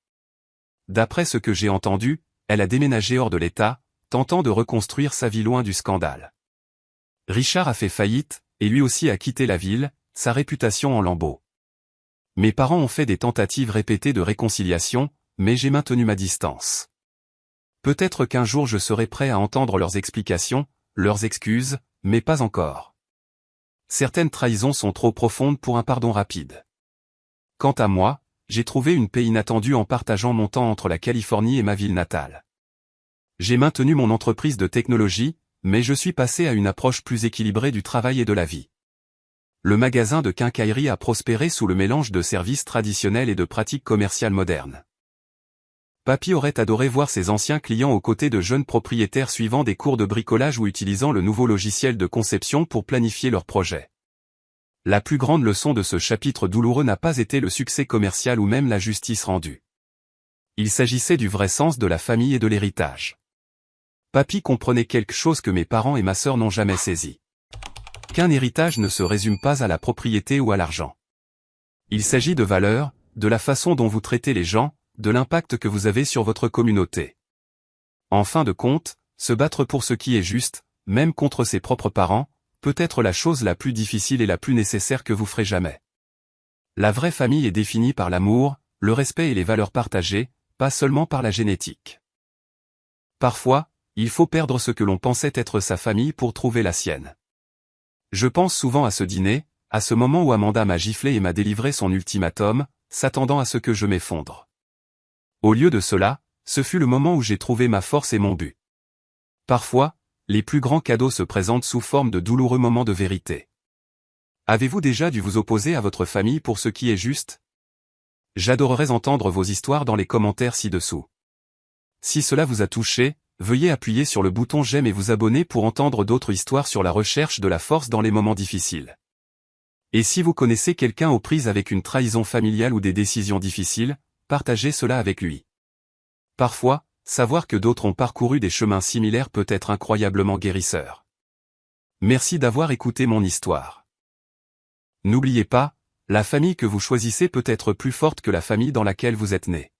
D'après ce que j'ai entendu, elle a déménagé hors de l'État, tentant de reconstruire sa vie loin du scandale. Richard a fait faillite, et lui aussi a quitté la ville, sa réputation en lambeaux. Mes parents ont fait des tentatives répétées de réconciliation, mais j'ai maintenu ma distance. Peut-être qu'un jour je serai prêt à entendre leurs explications, leurs excuses, mais pas encore. Certaines trahisons sont trop profondes pour un pardon rapide. Quant à moi, j'ai trouvé une paix inattendue en partageant mon temps entre la Californie et ma ville natale. J'ai maintenu mon entreprise de technologie, mais je suis passé à une approche plus équilibrée du travail et de la vie. Le magasin de quincaillerie a prospéré sous le mélange de services traditionnels et de pratiques commerciales modernes. Papy aurait adoré voir ses anciens clients aux côtés de jeunes propriétaires suivant des cours de bricolage ou utilisant le nouveau logiciel de conception pour planifier leurs projets. La plus grande leçon de ce chapitre douloureux n'a pas été le succès commercial ou même la justice rendue. Il s'agissait du vrai sens de la famille et de l'héritage. Papy comprenait quelque chose que mes parents et ma sœur n'ont jamais saisi. Qu'un héritage ne se résume pas à la propriété ou à l'argent. Il s'agit de valeurs, de la façon dont vous traitez les gens, de l'impact que vous avez sur votre communauté. En fin de compte, se battre pour ce qui est juste, même contre ses propres parents, peut être la chose la plus difficile et la plus nécessaire que vous ferez jamais. La vraie famille est définie par l'amour, le respect et les valeurs partagées, pas seulement par la génétique. Parfois, il faut perdre ce que l'on pensait être sa famille pour trouver la sienne. Je pense souvent à ce dîner, à ce moment où Amanda m'a giflé et m'a délivré son ultimatum, s'attendant à ce que je m'effondre. Au lieu de cela, ce fut le moment où j'ai trouvé ma force et mon but. Parfois, les plus grands cadeaux se présentent sous forme de douloureux moments de vérité. Avez-vous déjà dû vous opposer à votre famille pour ce qui est juste? J'adorerais entendre vos histoires dans les commentaires ci-dessous. Si cela vous a touché, veuillez appuyer sur le bouton j'aime et vous abonner pour entendre d'autres histoires sur la recherche de la force dans les moments difficiles. Et si vous connaissez quelqu'un aux prises avec une trahison familiale ou des décisions difficiles, partagez cela avec lui. Parfois, savoir que d'autres ont parcouru des chemins similaires peut être incroyablement guérisseur. Merci d'avoir écouté mon histoire. N'oubliez pas, la famille que vous choisissez peut être plus forte que la famille dans laquelle vous êtes né.